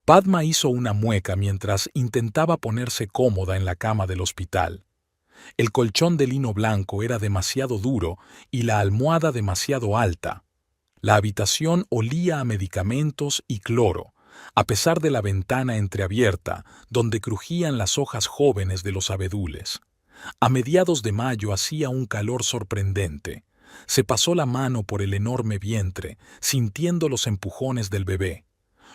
Padma hizo una mueca mientras intentaba ponerse cómoda en la cama del hospital. El colchón de lino blanco era demasiado duro y la almohada demasiado alta. La habitación olía a medicamentos y cloro, a pesar de la ventana entreabierta, donde crujían las hojas jóvenes de los abedules. A mediados de mayo hacía un calor sorprendente. Se pasó la mano por el enorme vientre, sintiendo los empujones del bebé.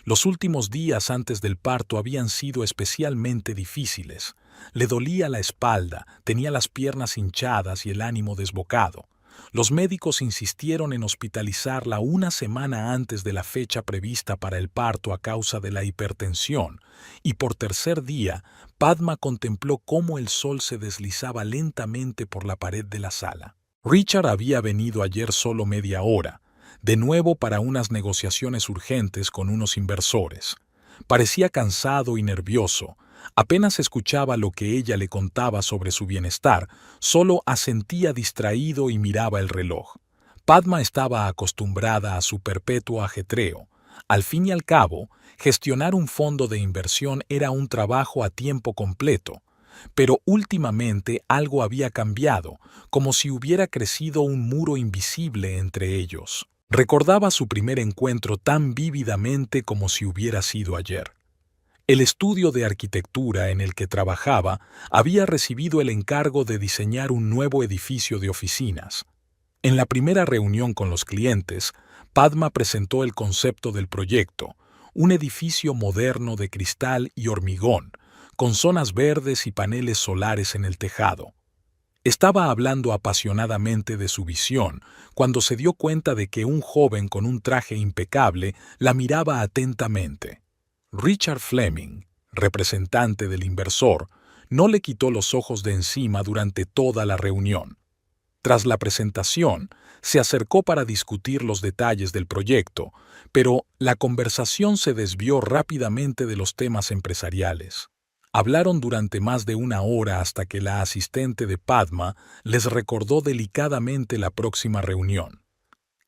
Los últimos días antes del parto habían sido especialmente difíciles. Le dolía la espalda, tenía las piernas hinchadas y el ánimo desbocado. Los médicos insistieron en hospitalizarla una semana antes de la fecha prevista para el parto a causa de la hipertensión, y por tercer día, Padma contempló cómo el sol se deslizaba lentamente por la pared de la sala. Richard había venido ayer solo media hora, de nuevo para unas negociaciones urgentes con unos inversores. Parecía cansado y nervioso. Apenas escuchaba lo que ella le contaba sobre su bienestar, solo asentía distraído y miraba el reloj. Padma estaba acostumbrada a su perpetuo ajetreo. Al fin y al cabo, gestionar un fondo de inversión era un trabajo a tiempo completo. Pero últimamente algo había cambiado, como si hubiera crecido un muro invisible entre ellos. Recordaba su primer encuentro tan vívidamente como si hubiera sido ayer. El estudio de arquitectura en el que trabajaba había recibido el encargo de diseñar un nuevo edificio de oficinas. En la primera reunión con los clientes, Padma presentó el concepto del proyecto, un edificio moderno de cristal y hormigón, con zonas verdes y paneles solares en el tejado. Estaba hablando apasionadamente de su visión cuando se dio cuenta de que un joven con un traje impecable la miraba atentamente. Richard Fleming, representante del inversor, no le quitó los ojos de encima durante toda la reunión. Tras la presentación, se acercó para discutir los detalles del proyecto, pero la conversación se desvió rápidamente de los temas empresariales. Hablaron durante más de una hora hasta que la asistente de Padma les recordó delicadamente la próxima reunión.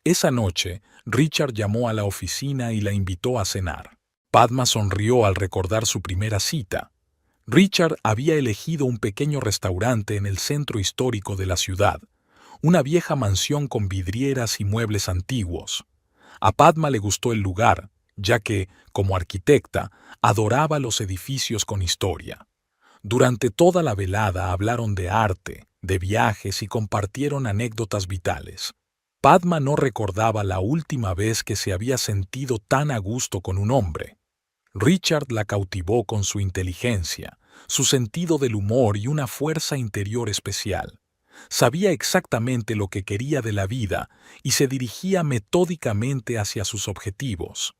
Esa noche, Richard llamó a la oficina y la invitó a cenar. Padma sonrió al recordar su primera cita. Richard había elegido un pequeño restaurante en el centro histórico de la ciudad, una vieja mansión con vidrieras y muebles antiguos. A Padma le gustó el lugar, ya que, como arquitecta, adoraba los edificios con historia. Durante toda la velada hablaron de arte, de viajes y compartieron anécdotas vitales. Padma no recordaba la última vez que se había sentido tan a gusto con un hombre. Richard la cautivó con su inteligencia, su sentido del humor y una fuerza interior especial. Sabía exactamente lo que quería de la vida y se dirigía metódicamente hacia sus objetivos.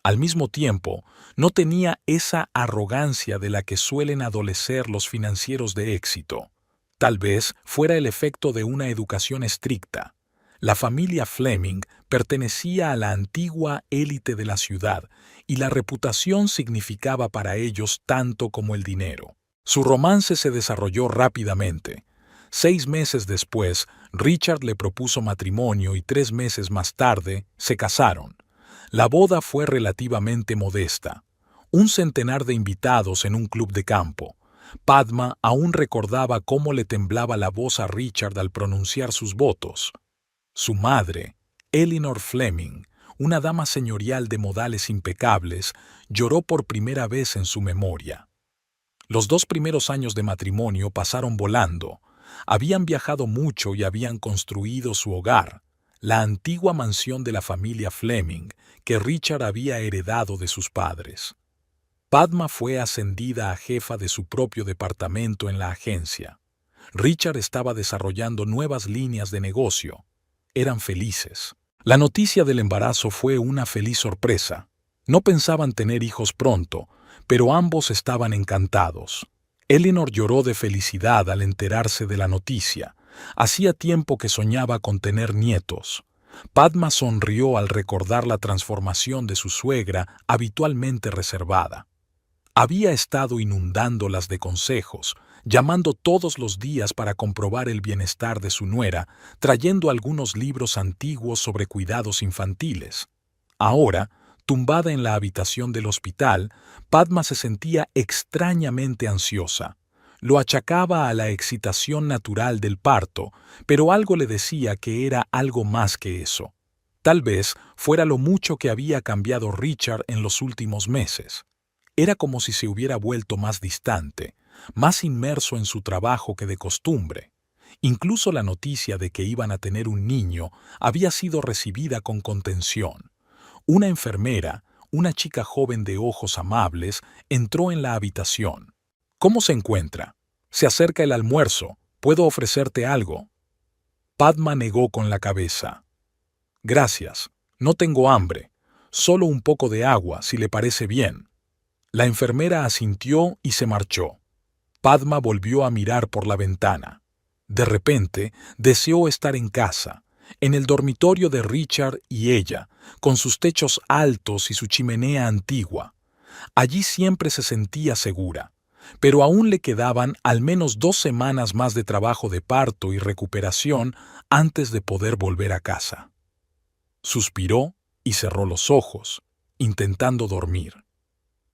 Al mismo tiempo, no tenía esa arrogancia de la que suelen adolecer los financieros de éxito. Tal vez fuera el efecto de una educación estricta. La familia Fleming pertenecía a la antigua élite de la ciudad y la reputación significaba para ellos tanto como el dinero. Su romance se desarrolló rápidamente. 6 meses después, Richard le propuso matrimonio y 3 meses más tarde se casaron. La boda fue relativamente modesta. 100 de invitados en un club de campo. Padma aún recordaba cómo le temblaba la voz a Richard al pronunciar sus votos. Su madre, Eleanor Fleming, una dama señorial de modales impecables, lloró por primera vez en su memoria. Los 2 primeros años de matrimonio pasaron volando. Habían viajado mucho y habían construido su hogar, la antigua mansión de la familia Fleming, que Richard había heredado de sus padres. Padma fue ascendida a jefa de su propio departamento en la agencia. Richard estaba desarrollando nuevas líneas de negocio. Eran felices. La noticia del embarazo fue una feliz sorpresa. No pensaban tener hijos pronto, pero ambos estaban encantados. Eleanor lloró de felicidad al enterarse de la noticia. Hacía tiempo que soñaba con tener nietos. Padma sonrió al recordar la transformación de su suegra, habitualmente reservada. Había estado inundándolas de consejos, llamando todos los días para comprobar el bienestar de su nuera, trayendo algunos libros antiguos sobre cuidados infantiles. Ahora, Tumbada en la habitación del hospital, Padma se sentía extrañamente ansiosa. Lo achacaba a la excitación natural del parto, pero algo le decía que era algo más que eso. Tal vez fuera lo mucho que había cambiado Richard en los últimos meses. Era como si se hubiera vuelto más distante, más inmerso en su trabajo que de costumbre. Incluso la noticia de que iban a tener un niño había sido recibida con contención. Una enfermera, una chica joven de ojos amables, entró en la habitación. «¿Cómo se encuentra? Se acerca el almuerzo. ¿Puedo ofrecerte algo?» Padma negó con la cabeza. «Gracias. No tengo hambre. Solo un poco de agua, si le parece bien». La enfermera asintió y se marchó. Padma volvió a mirar por la ventana. De repente, deseó estar en casa, en el dormitorio de Richard y ella, con sus techos altos y su chimenea antigua. Allí siempre se sentía segura, pero aún le quedaban al menos 2 semanas más de trabajo de parto y recuperación antes de poder volver a casa. Suspiró y cerró los ojos, intentando dormir.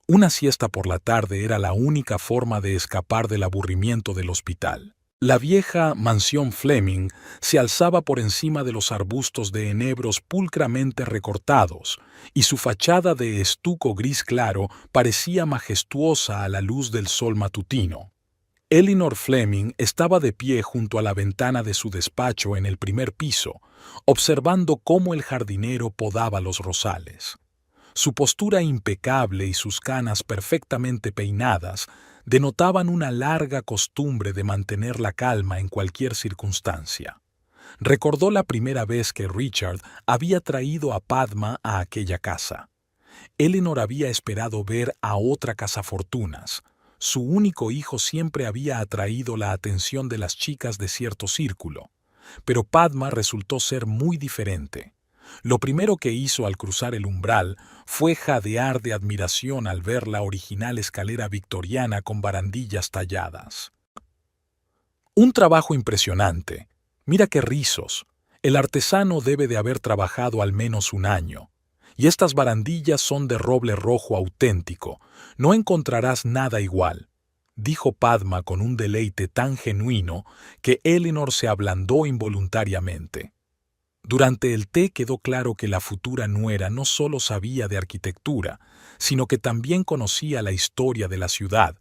Una siesta por la tarde era la única forma de escapar del aburrimiento del hospital. La vieja mansión Fleming se alzaba por encima de los arbustos de enebros pulcramente recortados, y su fachada de estuco gris claro parecía majestuosa a la luz del sol matutino. Elinor Fleming estaba de pie junto a la ventana de su despacho en el primer piso, observando cómo el jardinero podaba los rosales. Su postura impecable y sus canas perfectamente peinadas denotaban una larga costumbre de mantener la calma en cualquier circunstancia. Recordó la primera vez que Richard había traído a Padma a aquella casa. Elinor había esperado ver a otra cazafortunas. Su único hijo siempre había atraído la atención de las chicas de cierto círculo, pero Padma resultó ser muy diferente. Lo primero que hizo al cruzar el umbral fue jadear de admiración al ver la original escalera victoriana con barandillas talladas. «Un trabajo impresionante. Mira qué rizos. El artesano debe de haber trabajado al menos 1 año. Y estas barandillas son de roble rojo auténtico. No encontrarás nada igual», dijo Padma con un deleite tan genuino que Elinor se ablandó involuntariamente. Durante el té quedó claro que la futura nuera no solo sabía de arquitectura, sino que también conocía la historia de la ciudad,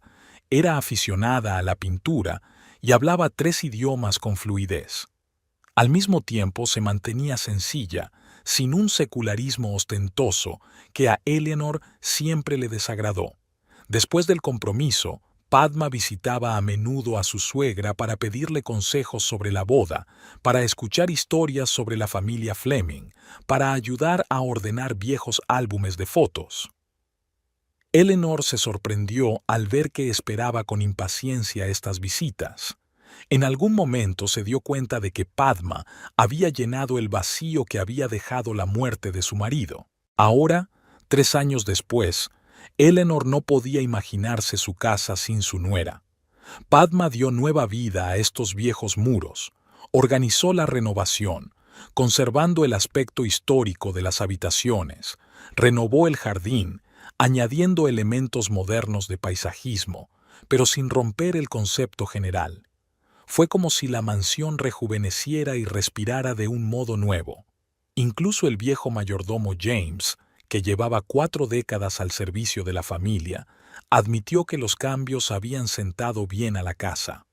era aficionada a la pintura y hablaba 3 idiomas con fluidez. Al mismo tiempo se mantenía sencilla, sin un secularismo ostentoso que a Elinor siempre le desagradó. Después del compromiso, Padma visitaba a menudo a su suegra para pedirle consejos sobre la boda, para escuchar historias sobre la familia Fleming, para ayudar a ordenar viejos álbumes de fotos. Elinor se sorprendió al ver que esperaba con impaciencia estas visitas. En algún momento se dio cuenta de que Padma había llenado el vacío que había dejado la muerte de su marido. Ahora, 3 años después, Elinor no podía imaginarse su casa sin su nuera. Padma dio nueva vida a estos viejos muros, organizó la renovación, conservando el aspecto histórico de las habitaciones, renovó el jardín, añadiendo elementos modernos de paisajismo, pero sin romper el concepto general. Fue como si la mansión rejuveneciera y respirara de un modo nuevo. Incluso el viejo mayordomo James, que llevaba 4 décadas al servicio de la familia, admitió que los cambios habían sentado bien a la casa.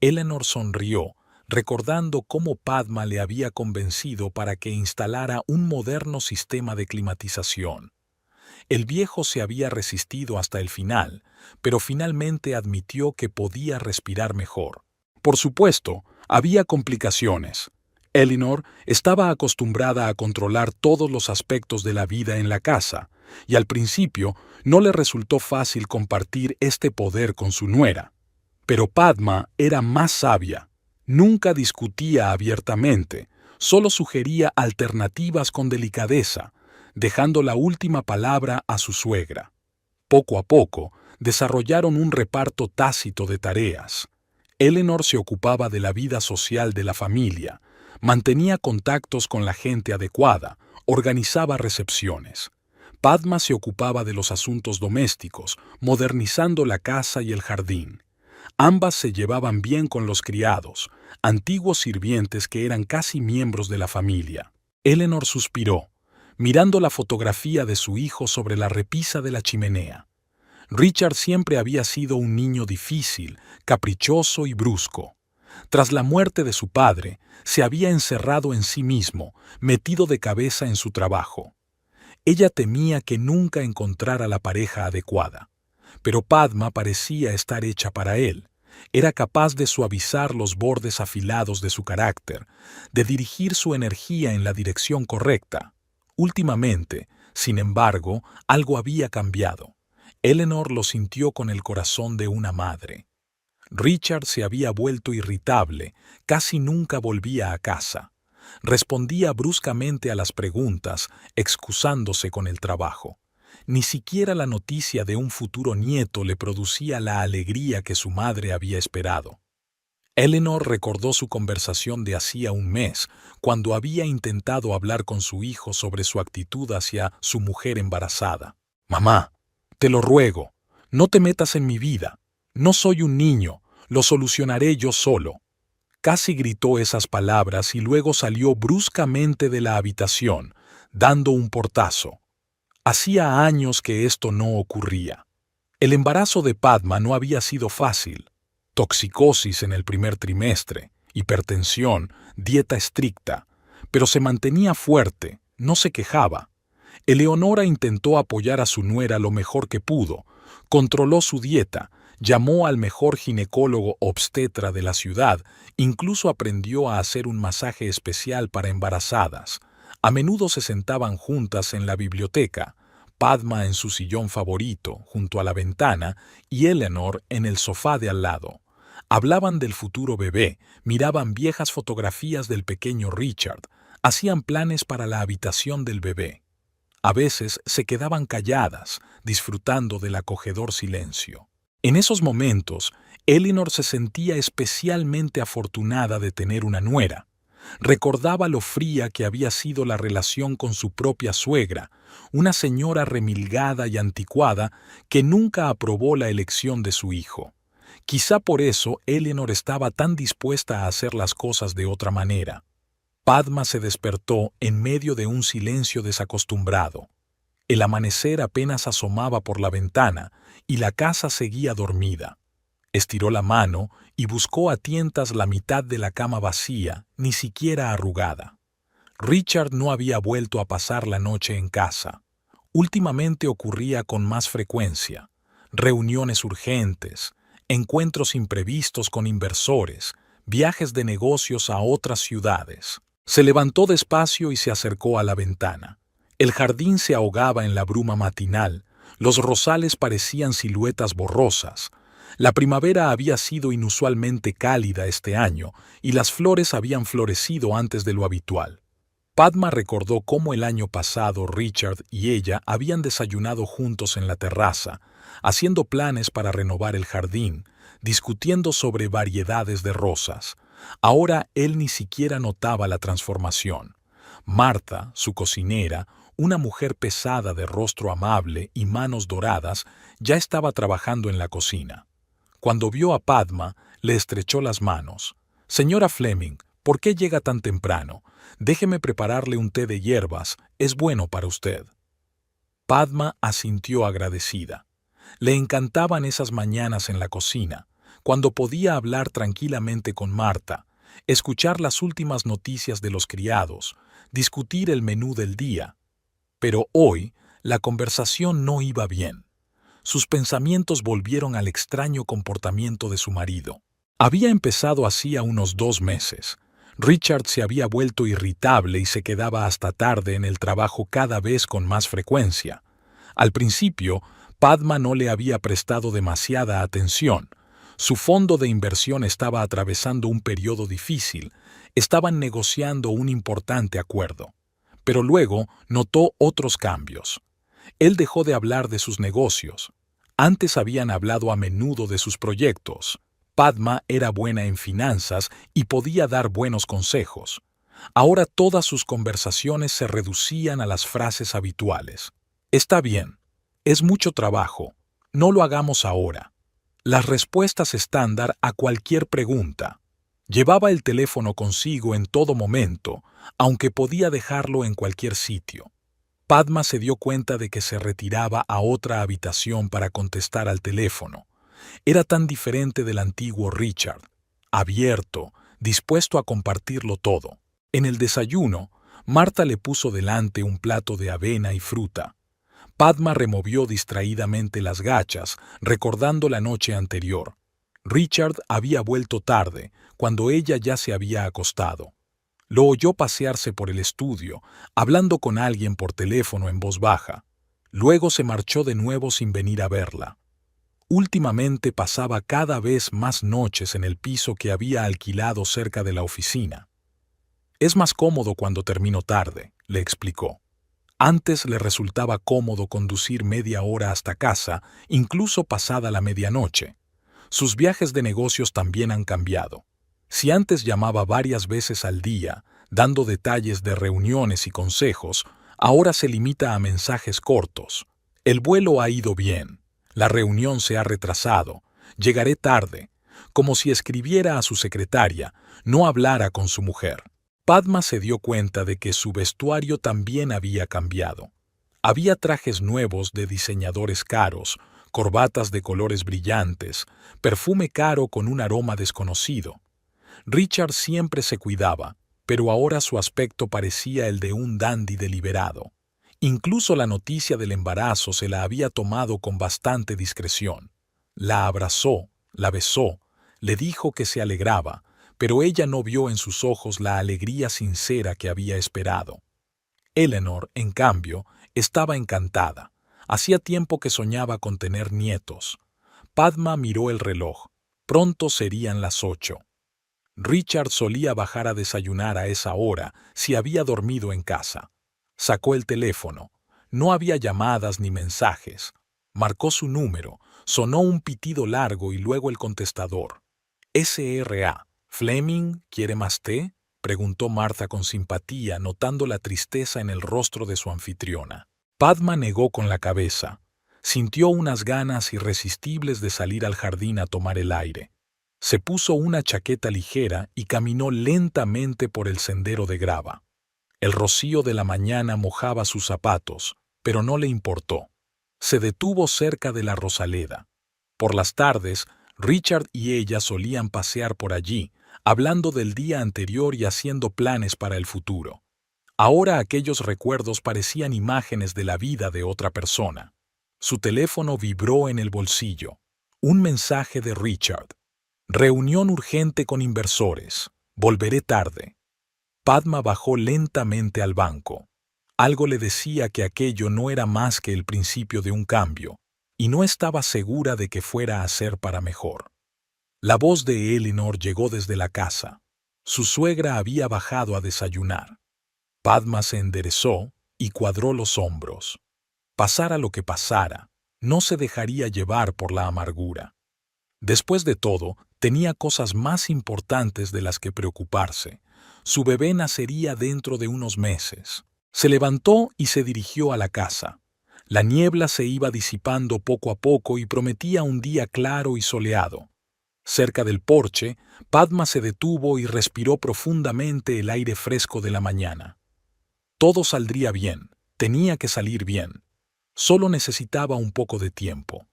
Elinor sonrió, recordando cómo Padma le había convencido para que instalara un moderno sistema de climatización. El viejo se había resistido hasta el final, pero finalmente admitió que podía respirar mejor. Por supuesto, había complicaciones. Elinor estaba acostumbrada a controlar todos los aspectos de la vida en la casa, y al principio no le resultó fácil compartir este poder con su nuera. Pero Padma era más sabia. Nunca discutía abiertamente, solo sugería alternativas con delicadeza, dejando la última palabra a su suegra. Poco a poco, desarrollaron un reparto tácito de tareas. Elinor se ocupaba de la vida social de la familia, mantenía contactos con la gente adecuada, organizaba recepciones. Padma se ocupaba de los asuntos domésticos, modernizando la casa y el jardín. Ambas se llevaban bien con los criados, antiguos sirvientes que eran casi miembros de la familia. Eleanor suspiró, mirando la fotografía de su hijo sobre la repisa de la chimenea. Richard siempre había sido un niño difícil, caprichoso y brusco. Tras la muerte de su padre, se había encerrado en sí mismo, metido de cabeza en su trabajo. Ella temía que nunca encontrara la pareja adecuada. Pero Padma parecía estar hecha para él. Era capaz de suavizar los bordes afilados de su carácter, de dirigir su energía en la dirección correcta. Últimamente, sin embargo, algo había cambiado. Eleanor lo sintió con el corazón de una madre. Richard se había vuelto irritable, casi nunca volvía a casa. Respondía bruscamente a las preguntas, excusándose con el trabajo. Ni siquiera la noticia de un futuro nieto le producía la alegría que su madre había esperado. Eleanor recordó su conversación de hacía un mes, cuando había intentado hablar con su hijo sobre su actitud hacia su mujer embarazada. «Mamá, te lo ruego, no te metas en mi vida. No soy un niño, lo solucionaré yo solo». Casi gritó esas palabras y luego salió bruscamente de la habitación, dando un portazo. Hacía años que esto no ocurría. El embarazo de Padma no había sido fácil. Toxicosis en el primer trimestre, hipertensión, dieta estricta, pero se mantenía fuerte, no se quejaba. Eleonora intentó apoyar a su nuera lo mejor que pudo, controló su dieta, llamó al mejor ginecólogo obstetra de la ciudad, incluso aprendió a hacer un masaje especial para embarazadas. A menudo se sentaban juntas en la biblioteca, Padma en su sillón favorito, junto a la ventana, y Eleanor en el sofá de al lado. Hablaban del futuro bebé, miraban viejas fotografías del pequeño Richard, hacían planes para la habitación del bebé. A veces se quedaban calladas, disfrutando del acogedor silencio. En esos momentos, Eleanor se sentía especialmente afortunada de tener una nuera. Recordaba lo fría que había sido la relación con su propia suegra, una señora remilgada y anticuada que nunca aprobó la elección de su hijo. Quizá por eso Eleanor estaba tan dispuesta a hacer las cosas de otra manera. Padma se despertó en medio de un silencio desacostumbrado. El amanecer apenas asomaba por la ventana y la casa seguía dormida. Estiró la mano y buscó a tientas la mitad de la cama vacía, ni siquiera arrugada. Richard no había vuelto a pasar la noche en casa. Últimamente ocurría con más frecuencia. Reuniones urgentes, encuentros imprevistos con inversores, viajes de negocios a otras ciudades. Se levantó despacio y se acercó a la ventana. El jardín se ahogaba en la bruma matinal, los rosales parecían siluetas borrosas. La primavera había sido inusualmente cálida este año y las flores habían florecido antes de lo habitual. Padma recordó cómo el año pasado Richard y ella habían desayunado juntos en la terraza, haciendo planes para renovar el jardín, discutiendo sobre variedades de rosas. Ahora él ni siquiera notaba la transformación. Marta, su cocinera, una mujer pesada de rostro amable y manos doradas, ya estaba trabajando en la cocina. Cuando vio a Padma, le estrechó las manos. «Señora Fleming, ¿por qué llega tan temprano? Déjeme prepararle un té de hierbas, es bueno para usted». Padma asintió agradecida. Le encantaban esas mañanas en la cocina, cuando podía hablar tranquilamente con Marta, escuchar las últimas noticias de los criados, discutir el menú del día. Pero hoy la conversación no iba bien. Sus pensamientos volvieron al extraño comportamiento de su marido. Había empezado hacía unos 2 meses. Richard se había vuelto irritable y se quedaba hasta tarde en el trabajo cada vez con más frecuencia. Al principio, Padma no le había prestado demasiada atención. Su fondo de inversión estaba atravesando un periodo difícil. Estaban negociando un importante acuerdo. Pero luego notó otros cambios. Él dejó de hablar de sus negocios. Antes habían hablado a menudo de sus proyectos. Padma era buena en finanzas y podía dar buenos consejos. Ahora todas sus conversaciones se reducían a las frases habituales. Está bien. Es mucho trabajo. No lo hagamos ahora. Las respuestas estándar a cualquier pregunta. Llevaba el teléfono consigo en todo momento, aunque podía dejarlo en cualquier sitio. Padma se dio cuenta de que se retiraba a otra habitación para contestar al teléfono. Era tan diferente del antiguo Richard, abierto, dispuesto a compartirlo todo. En el desayuno, Marta le puso delante un plato de avena y fruta. Padma removió distraídamente las gachas, recordando la noche anterior. Richard había vuelto tarde, cuando ella ya se había acostado. Lo oyó pasearse por el estudio, hablando con alguien por teléfono en voz baja. Luego se marchó de nuevo sin venir a verla. Últimamente pasaba cada vez más noches en el piso que había alquilado cerca de la oficina. Es más cómodo cuando termino tarde, le explicó. Antes le resultaba cómodo conducir media hora hasta casa, incluso pasada la medianoche. Sus viajes de negocios también han cambiado. Si antes llamaba varias veces al día, dando detalles de reuniones y consejos, ahora se limita a mensajes cortos. El vuelo ha ido bien. La reunión se ha retrasado. Llegaré tarde. Como si escribiera a su secretaria, no hablara con su mujer. Padma se dio cuenta de que su vestuario también había cambiado. Había trajes nuevos de diseñadores caros, corbatas de colores brillantes, perfume caro con un aroma desconocido. Richard siempre se cuidaba, pero ahora su aspecto parecía el de un dandy deliberado. Incluso la noticia del embarazo se la había tomado con bastante discreción. La abrazó, la besó, le dijo que se alegraba, pero ella no vio en sus ojos la alegría sincera que había esperado. Eleanor, en cambio, estaba encantada. Hacía tiempo que soñaba con tener nietos. Padma miró el reloj. Pronto serían las 8. Richard solía bajar a desayunar a esa hora si había dormido en casa. Sacó el teléfono. No había llamadas ni mensajes. Marcó su número. Sonó un pitido largo y luego el contestador. S.R.A. ¿Fleming quiere más té?, preguntó Martha con simpatía, notando la tristeza en el rostro de su anfitriona. Padma negó con la cabeza. Sintió unas ganas irresistibles de salir al jardín a tomar el aire. Se puso una chaqueta ligera y caminó lentamente por el sendero de grava. El rocío de la mañana mojaba sus zapatos, pero no le importó. Se detuvo cerca de la Rosaleda. Por las tardes, Richard y ella solían pasear por allí, hablando del día anterior y haciendo planes para el futuro. Ahora aquellos recuerdos parecían imágenes de la vida de otra persona. Su teléfono vibró en el bolsillo. Un mensaje de Richard. Reunión urgente con inversores. Volveré tarde. Padma bajó lentamente al banco. Algo le decía que aquello no era más que el principio de un cambio, y no estaba segura de que fuera a ser para mejor. La voz de Eleanor llegó desde la casa. Su suegra había bajado a desayunar. Padma se enderezó y cuadró los hombros. Pasara lo que pasara, no se dejaría llevar por la amargura. Después de todo, tenía cosas más importantes de las que preocuparse. Su bebé nacería dentro de unos meses. Se levantó y se dirigió a la casa. La niebla se iba disipando poco a poco y prometía un día claro y soleado. Cerca del porche, Padma se detuvo y respiró profundamente el aire fresco de la mañana. Todo saldría bien, tenía que salir bien. Solo necesitaba un poco de tiempo.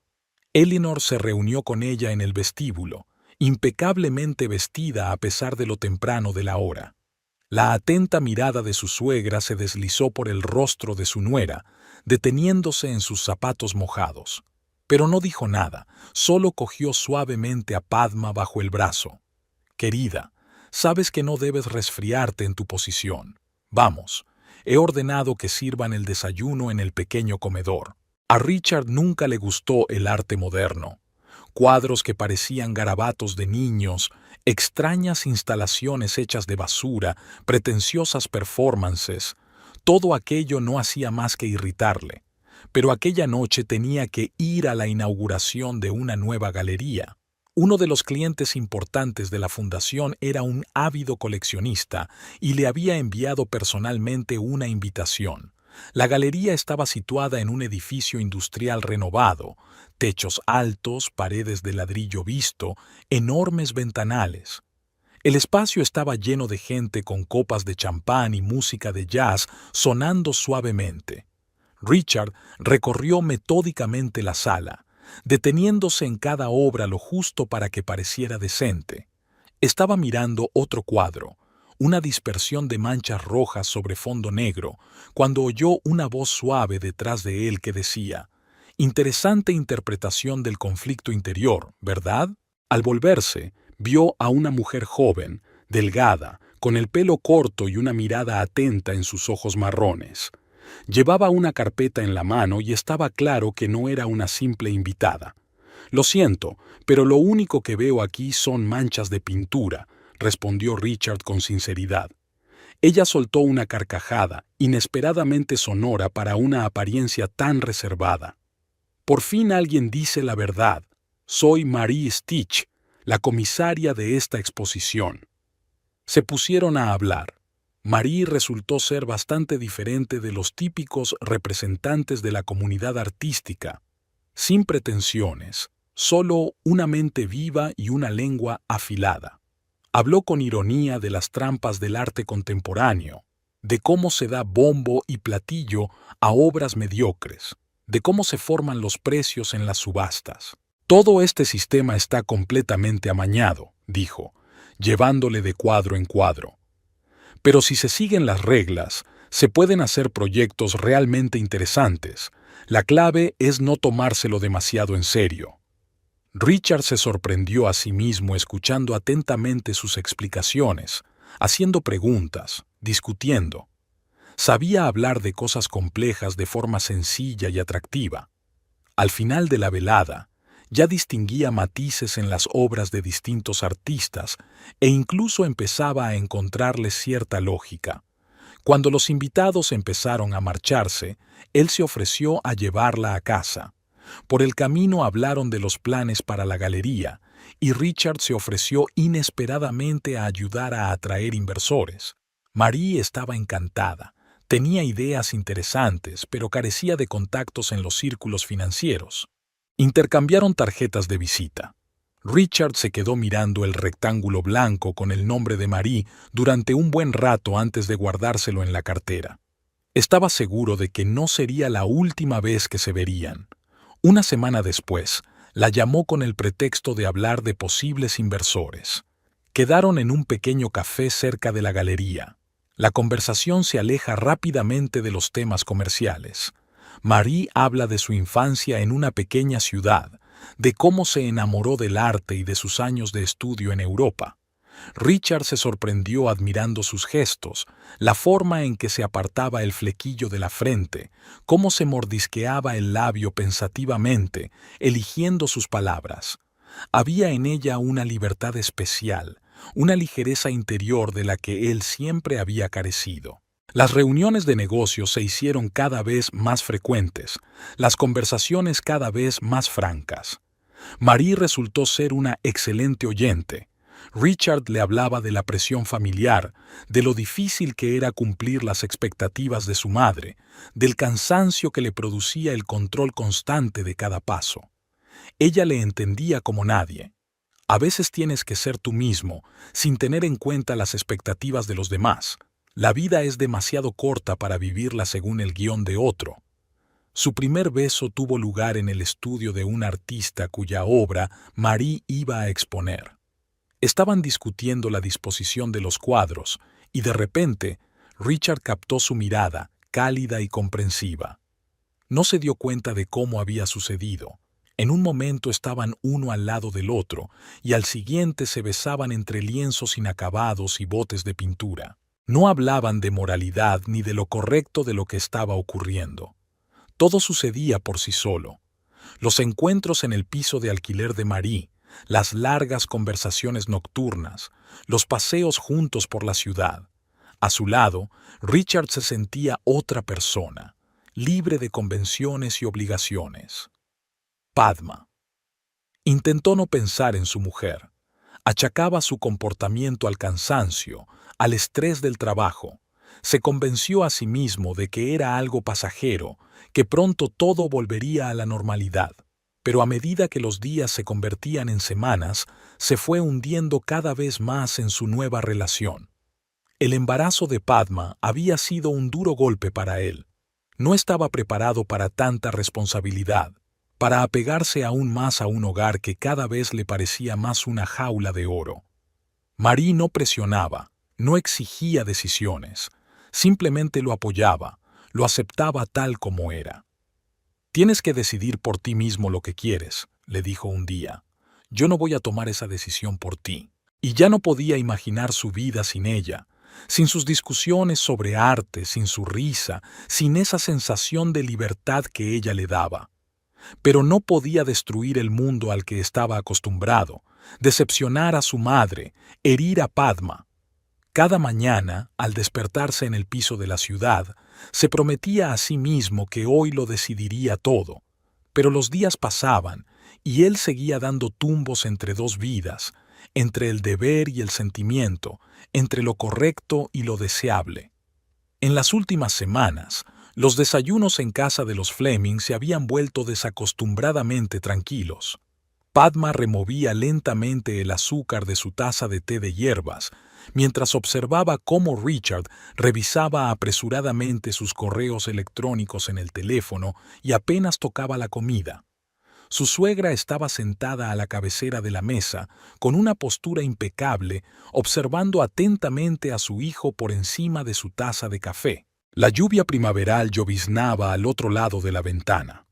Eleanor se reunió con ella en el vestíbulo, impecablemente vestida a pesar de lo temprano de la hora. La atenta mirada de su suegra se deslizó por el rostro de su nuera, deteniéndose en sus zapatos mojados. Pero no dijo nada, solo cogió suavemente a Padma bajo el brazo. «Querida, sabes que no debes resfriarte en tu posición. Vamos, he ordenado que sirvan el desayuno en el pequeño comedor». A Richard nunca le gustó el arte moderno. Cuadros que parecían garabatos de niños, extrañas instalaciones hechas de basura, pretenciosas performances. Todo aquello no hacía más que irritarle. Pero aquella noche tenía que ir a la inauguración de una nueva galería. Uno de los clientes importantes de la fundación era un ávido coleccionista y le había enviado personalmente una invitación. La galería estaba situada en un edificio industrial renovado, techos altos, paredes de ladrillo visto, enormes ventanales. El espacio estaba lleno de gente con copas de champán y música de jazz sonando suavemente. Richard recorrió metódicamente la sala, deteniéndose en cada obra lo justo para que pareciera decente. Estaba mirando otro cuadro, una dispersión de manchas rojas sobre fondo negro, cuando oyó una voz suave detrás de él que decía: «Interesante interpretación del conflicto interior, ¿verdad?». Al volverse, vio a una mujer joven, delgada, con el pelo corto y una mirada atenta en sus ojos marrones. Llevaba una carpeta en la mano y estaba claro que no era una simple invitada. «Lo siento, pero lo único que veo aquí son manchas de pintura», respondió Richard con sinceridad. Ella soltó una carcajada, inesperadamente sonora para una apariencia tan reservada. «Por fin alguien dice la verdad. Soy Marie Stitch, la comisaria de esta exposición». Se pusieron a hablar. Marie resultó ser bastante diferente de los típicos representantes de la comunidad artística. Sin pretensiones, solo una mente viva y una lengua afilada. Habló con ironía de las trampas del arte contemporáneo, de cómo se da bombo y platillo a obras mediocres, de cómo se forman los precios en las subastas. «Todo este sistema está completamente amañado», dijo, llevándole de cuadro en cuadro. «Pero si se siguen las reglas, se pueden hacer proyectos realmente interesantes. La clave es no tomárselo demasiado en serio». Richard se sorprendió a sí mismo escuchando atentamente sus explicaciones, haciendo preguntas, discutiendo. Sabía hablar de cosas complejas de forma sencilla y atractiva. Al final de la velada, ya distinguía matices en las obras de distintos artistas e incluso empezaba a encontrarles cierta lógica. Cuando los invitados empezaron a marcharse, él se ofreció a llevarla a casa. Por el camino hablaron de los planes para la galería, y Richard se ofreció inesperadamente a ayudar a atraer inversores. Marie estaba encantada. Tenía ideas interesantes, pero carecía de contactos en los círculos financieros. Intercambiaron tarjetas de visita. Richard se quedó mirando el rectángulo blanco con el nombre de Marie durante un buen rato antes de guardárselo en la cartera. Estaba seguro de que no sería la última vez que se verían. Una semana después, la llamó con el pretexto de hablar de posibles inversores. Quedaron en un pequeño café cerca de la galería. La conversación se aleja rápidamente de los temas comerciales. Marie habla de su infancia en una pequeña ciudad, de cómo se enamoró del arte y de sus años de estudio en Europa. Richard se sorprendió admirando sus gestos, la forma en que se apartaba el flequillo de la frente, cómo se mordisqueaba el labio pensativamente, eligiendo sus palabras. Había en ella una libertad especial, una ligereza interior de la que él siempre había carecido. Las reuniones de negocios se hicieron cada vez más frecuentes, las conversaciones cada vez más francas. Marie resultó ser una excelente oyente. Richard le hablaba de la presión familiar, de lo difícil que era cumplir las expectativas de su madre, del cansancio que le producía el control constante de cada paso. Ella le entendía como nadie. A veces tienes que ser tú mismo, sin tener en cuenta las expectativas de los demás. La vida es demasiado corta para vivirla según el guión de otro. Su primer beso tuvo lugar en el estudio de un artista cuya obra Marie iba a exponer. Estaban discutiendo la disposición de los cuadros y de repente Richard captó su mirada, cálida y comprensiva. No se dio cuenta de cómo había sucedido. En un momento estaban uno al lado del otro y al siguiente se besaban entre lienzos inacabados y botes de pintura. No hablaban de moralidad ni de lo correcto de lo que estaba ocurriendo. Todo sucedía por sí solo. Los encuentros en el piso de alquiler de Marie, las largas conversaciones nocturnas, los paseos juntos por la ciudad. A su lado, Richard se sentía otra persona, libre de convenciones y obligaciones. Padma. Intentó no pensar en su mujer. Achacaba su comportamiento al cansancio, al estrés del trabajo. Se convenció a sí mismo de que era algo pasajero, que pronto todo volvería a la normalidad. Pero a medida que los días se convertían en semanas, se fue hundiendo cada vez más en su nueva relación. El embarazo de Padma había sido un duro golpe para él. No estaba preparado para tanta responsabilidad, para apegarse aún más a un hogar que cada vez le parecía más una jaula de oro. Marie no presionaba, no exigía decisiones, simplemente lo apoyaba, lo aceptaba tal como era. «Tienes que decidir por ti mismo lo que quieres», le dijo un día. «Yo no voy a tomar esa decisión por ti». Y ya no podía imaginar su vida sin ella, sin sus discusiones sobre arte, sin su risa, sin esa sensación de libertad que ella le daba. Pero no podía destruir el mundo al que estaba acostumbrado, decepcionar a su madre, herir a Padma. Cada mañana, al despertarse en el piso de la ciudad, se prometía a sí mismo que hoy lo decidiría todo. Pero los días pasaban y él seguía dando tumbos entre dos vidas, entre el deber y el sentimiento, entre lo correcto y lo deseable. En las últimas semanas, los desayunos en casa de los Fleming se habían vuelto desacostumbradamente tranquilos. Padma removía lentamente el azúcar de su taza de té de hierbas, mientras observaba cómo Richard revisaba apresuradamente sus correos electrónicos en el teléfono y apenas tocaba la comida. Su suegra estaba sentada a la cabecera de la mesa, con una postura impecable, observando atentamente a su hijo por encima de su taza de café. La lluvia primaveral lloviznaba al otro lado de la ventana.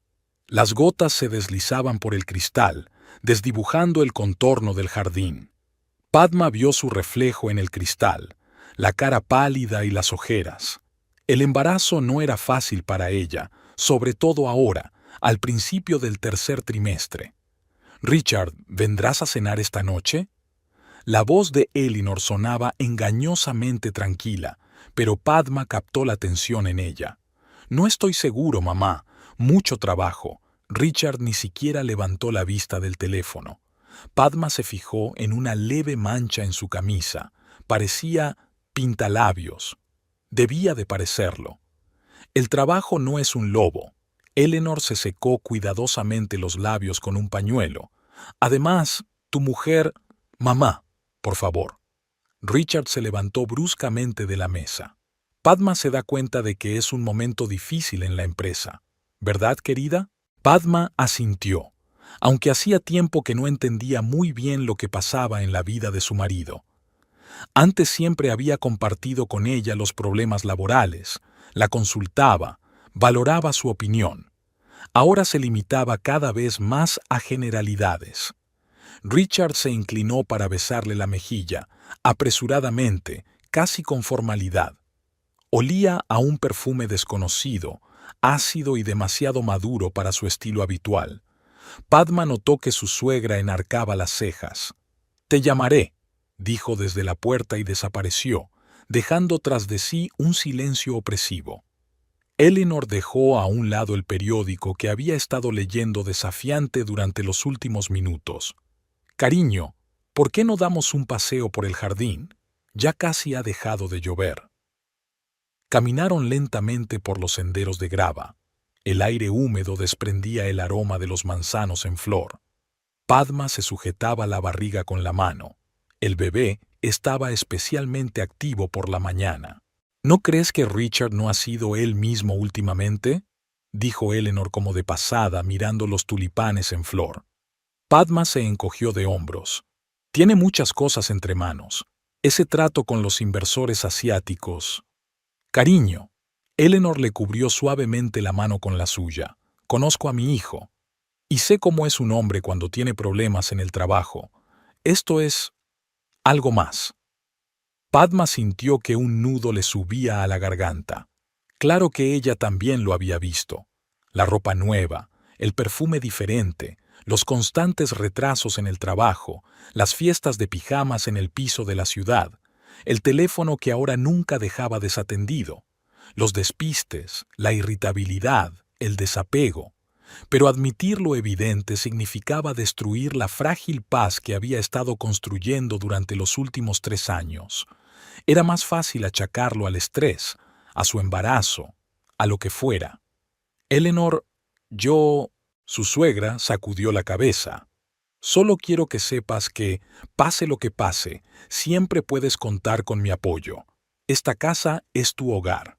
Las gotas se deslizaban por el cristal, desdibujando el contorno del jardín. Padma vio su reflejo en el cristal, la cara pálida y las ojeras. El embarazo no era fácil para ella, sobre todo ahora, al principio del tercer trimestre. «Richard, ¿vendrás a cenar esta noche?» La voz de Elinor sonaba engañosamente tranquila, pero Padma captó la tensión en ella. «No estoy seguro, mamá. Mucho trabajo». Richard ni siquiera levantó la vista del teléfono. Padma se fijó en una leve mancha en su camisa. Parecía pintalabios. Debía de parecerlo. «El trabajo no es un lobo». Elinor se secó cuidadosamente los labios con un pañuelo. «Además, tu mujer...» «Mamá, por favor». Richard se levantó bruscamente de la mesa. «Padma se da cuenta de que es un momento difícil en la empresa, ¿verdad, querida?» Padma asintió, aunque hacía tiempo que no entendía muy bien lo que pasaba en la vida de su marido. Antes siempre había compartido con ella los problemas laborales, la consultaba, valoraba su opinión. Ahora se limitaba cada vez más a generalidades. Richard se inclinó para besarle la mejilla, apresuradamente, casi con formalidad. Olía a un perfume desconocido, ácido y demasiado maduro para su estilo habitual. Padma notó que su suegra enarcaba las cejas. «Te llamaré», dijo desde la puerta y desapareció, dejando tras de sí un silencio opresivo. Elinor dejó a un lado el periódico que había estado leyendo desafiante durante los últimos minutos. «Cariño, ¿por qué no damos un paseo por el jardín? Ya casi ha dejado de llover». Caminaron lentamente por los senderos de grava. El aire húmedo desprendía el aroma de los manzanos en flor. Padma se sujetaba la barriga con la mano. El bebé estaba especialmente activo por la mañana. «¿No crees que Richard no ha sido él mismo últimamente?», dijo Elinor como de pasada, mirando los tulipanes en flor. Padma se encogió de hombros. «Tiene muchas cosas entre manos. Ese trato con los inversores asiáticos...» «Cariño». Elinor le cubrió suavemente la mano con la suya. «Conozco a mi hijo. Y sé cómo es un hombre cuando tiene problemas en el trabajo. Esto es... algo más». Padma sintió que un nudo le subía a la garganta. Claro que ella también lo había visto. La ropa nueva, el perfume diferente, los constantes retrasos en el trabajo, las fiestas de pijamas en el piso de la ciudad, el teléfono que ahora nunca dejaba desatendido, los despistes, la irritabilidad, el desapego. Pero admitir lo evidente significaba destruir la frágil paz que había estado construyendo durante los últimos 3 años. Era más fácil achacarlo al estrés, a su embarazo, a lo que fuera. Eleanor, su suegra sacudió la cabeza. Solo quiero que sepas que, pase lo que pase, siempre puedes contar con mi apoyo. Esta casa es tu hogar.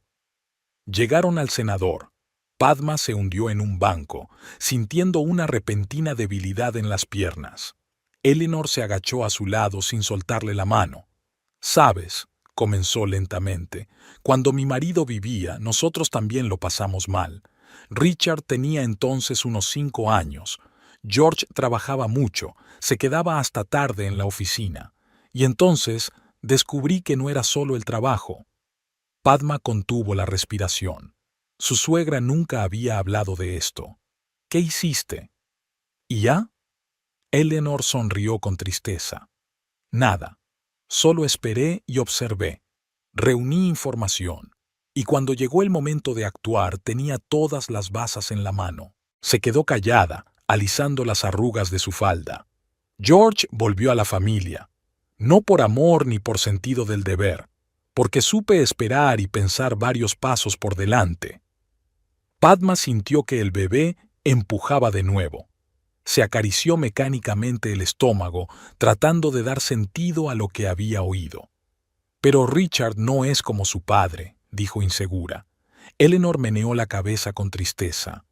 Llegaron al cenador. Padma se hundió en un banco, sintiendo una repentina debilidad en las piernas. Eleanor se agachó a su lado sin soltarle la mano. «Sabes», comenzó lentamente, «cuando mi marido vivía, nosotros también lo pasamos mal. Richard tenía entonces unos 5 años. George trabajaba mucho, se quedaba hasta tarde en la oficina. Y entonces descubrí que no era solo el trabajo». Padma contuvo la respiración. Su suegra nunca había hablado de esto. «¿Qué hiciste?» «¿Y ya?» Eleanor sonrió con tristeza. «Nada. Solo esperé y observé. Reuní información. Y cuando llegó el momento de actuar tenía todas las bazas en la mano». Se quedó callada, alisando las arrugas de su falda. «George volvió a la familia. No por amor ni por sentido del deber, porque supe esperar y pensar varios pasos por delante». Padma sintió que el bebé empujaba de nuevo. Se acarició mecánicamente el estómago, tratando de dar sentido a lo que había oído. «Pero Richard no es como su padre», dijo insegura. Eleanor meneó la cabeza con tristeza.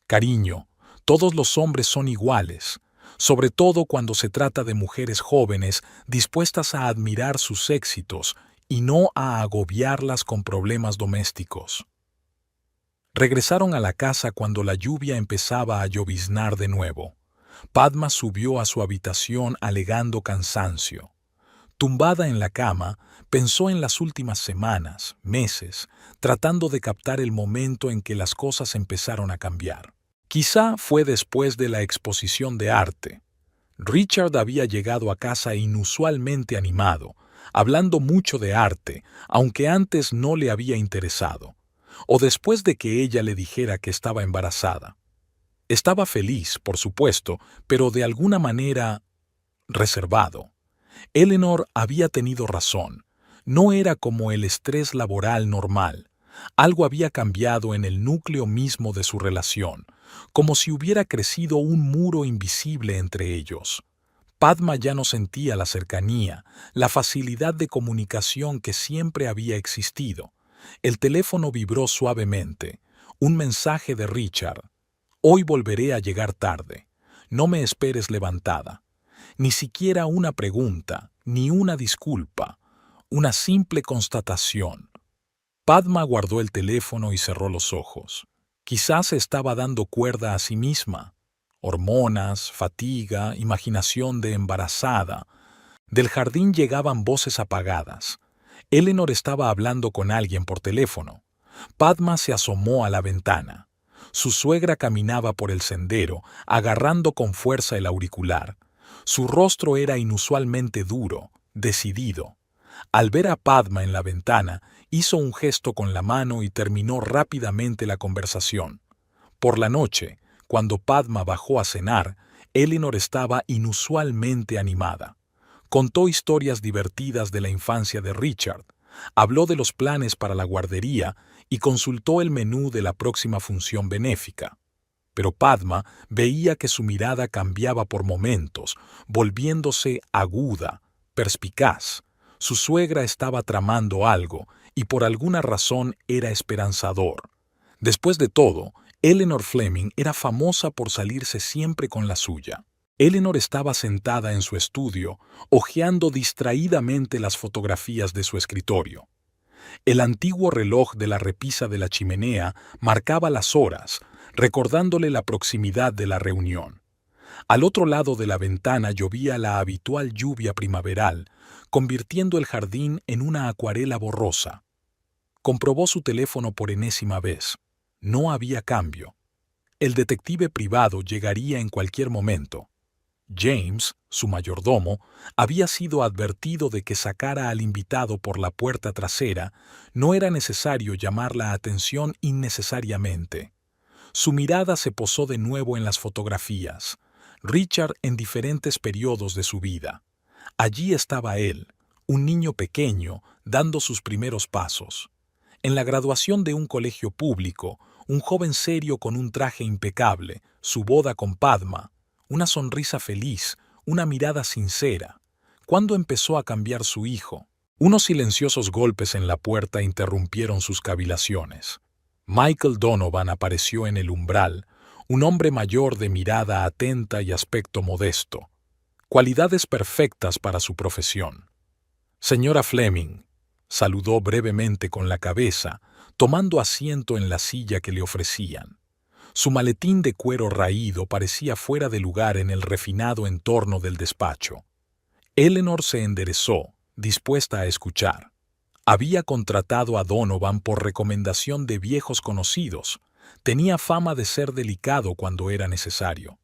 «Cariño, todos los hombres son iguales, sobre todo cuando se trata de mujeres jóvenes dispuestas a admirar sus éxitos y no a agobiarlas con problemas domésticos». Regresaron a la casa cuando la lluvia empezaba a lloviznar de nuevo. Padma subió a su habitación alegando cansancio. Tumbada en la cama, pensó en las últimas semanas, meses, tratando de captar el momento en que las cosas empezaron a cambiar. Quizá fue después de la exposición de arte. Richard había llegado a casa inusualmente animado, hablando mucho de arte, aunque antes no le había interesado, o después de que ella le dijera que estaba embarazada. Estaba feliz, por supuesto, pero de alguna manera reservado. Eleanor había tenido razón. No era como el estrés laboral normal. Algo había cambiado en el núcleo mismo de su relación, como si hubiera crecido un muro invisible entre ellos. Padma ya no sentía la cercanía, la facilidad de comunicación que siempre había existido. El teléfono vibró suavemente. Un mensaje de Richard. «Hoy volveré a llegar tarde. No me esperes levantada». Ni siquiera una pregunta, ni una disculpa. Una simple constatación. Padma guardó el teléfono y cerró los ojos. Quizás se estaba dando cuerda a sí misma. Hormonas, fatiga, imaginación de embarazada. Del jardín llegaban voces apagadas. Eleanor estaba hablando con alguien por teléfono. Padma se asomó a la ventana. Su suegra caminaba por el sendero, agarrando con fuerza el auricular. Su rostro era inusualmente duro, decidido. Al ver a Padma en la ventana, hizo un gesto con la mano y terminó rápidamente la conversación. Por la noche, cuando Padma bajó a cenar, Eleanor estaba inusualmente animada. Contó historias divertidas de la infancia de Richard, habló de los planes para la guardería y consultó el menú de la próxima función benéfica. Pero Padma veía que su mirada cambiaba por momentos, volviéndose aguda, perspicaz. Su suegra estaba tramando algo y por alguna razón era esperanzador. Después de todo, Eleanor Fleming era famosa por salirse siempre con la suya. Eleanor estaba sentada en su estudio, hojeando distraídamente las fotografías de su escritorio. El antiguo reloj de la repisa de la chimenea marcaba las horas, recordándole la proximidad de la reunión. Al otro lado de la ventana llovía la habitual lluvia primaveral, convirtiendo el jardín en una acuarela borrosa. Comprobó su teléfono por enésima vez. No había cambio. El detective privado llegaría en cualquier momento. James, su mayordomo, había sido advertido de que sacara al invitado por la puerta trasera. No era necesario llamar la atención innecesariamente. Su mirada se posó de nuevo en las fotografías. Richard en diferentes periodos de su vida. Allí estaba él, un niño pequeño dando sus primeros pasos. En la graduación de un colegio público, un joven serio con un traje impecable, su boda con Padma, una sonrisa feliz, una mirada sincera. ¿Cuándo empezó a cambiar su hijo? Unos silenciosos golpes en la puerta interrumpieron sus cavilaciones. Michael Donovan apareció en el umbral, un hombre mayor de mirada atenta y aspecto modesto. Cualidades perfectas para su profesión. Señora Fleming, saludó brevemente con la cabeza, tomando asiento en la silla que le ofrecían. Su maletín de cuero raído parecía fuera de lugar en el refinado entorno del despacho. Eleanor se enderezó, dispuesta a escuchar. Había contratado a Donovan por recomendación de viejos conocidos. Tenía fama de ser delicado cuando era necesario.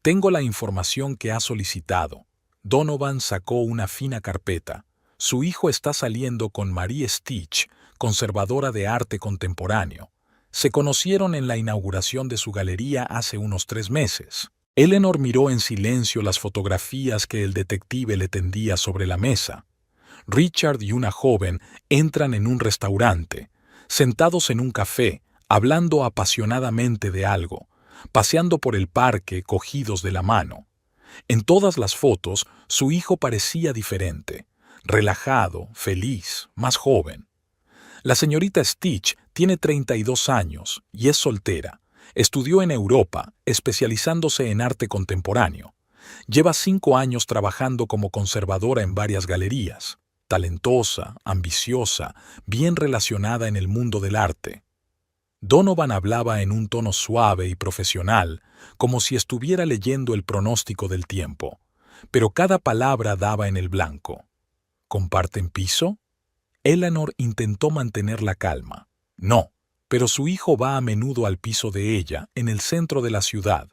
Tengo la información que ha solicitado. Donovan sacó una fina carpeta. Su hijo está saliendo con Marie Stitch, conservadora de arte contemporáneo. Se conocieron en la inauguración de su galería hace unos 3 meses. Eleanor miró en silencio las fotografías que el detective le tendía sobre la mesa. Richard y una joven entran en un restaurante, sentados en un café, hablando apasionadamente de algo, paseando por el parque cogidos de la mano. En todas las fotos, su hijo parecía diferente, relajado, feliz, más joven. La señorita Stitch tiene 32 años y es soltera. Estudió en Europa, especializándose en arte contemporáneo. Lleva 5 años trabajando como conservadora en varias galerías. Talentosa, ambiciosa, bien relacionada en el mundo del arte. Donovan hablaba en un tono suave y profesional, como si estuviera leyendo el pronóstico del tiempo, pero cada palabra daba en el blanco. ¿Comparten piso? Eleanor intentó mantener la calma. No, pero su hijo va a menudo al piso de ella, en el centro de la ciudad.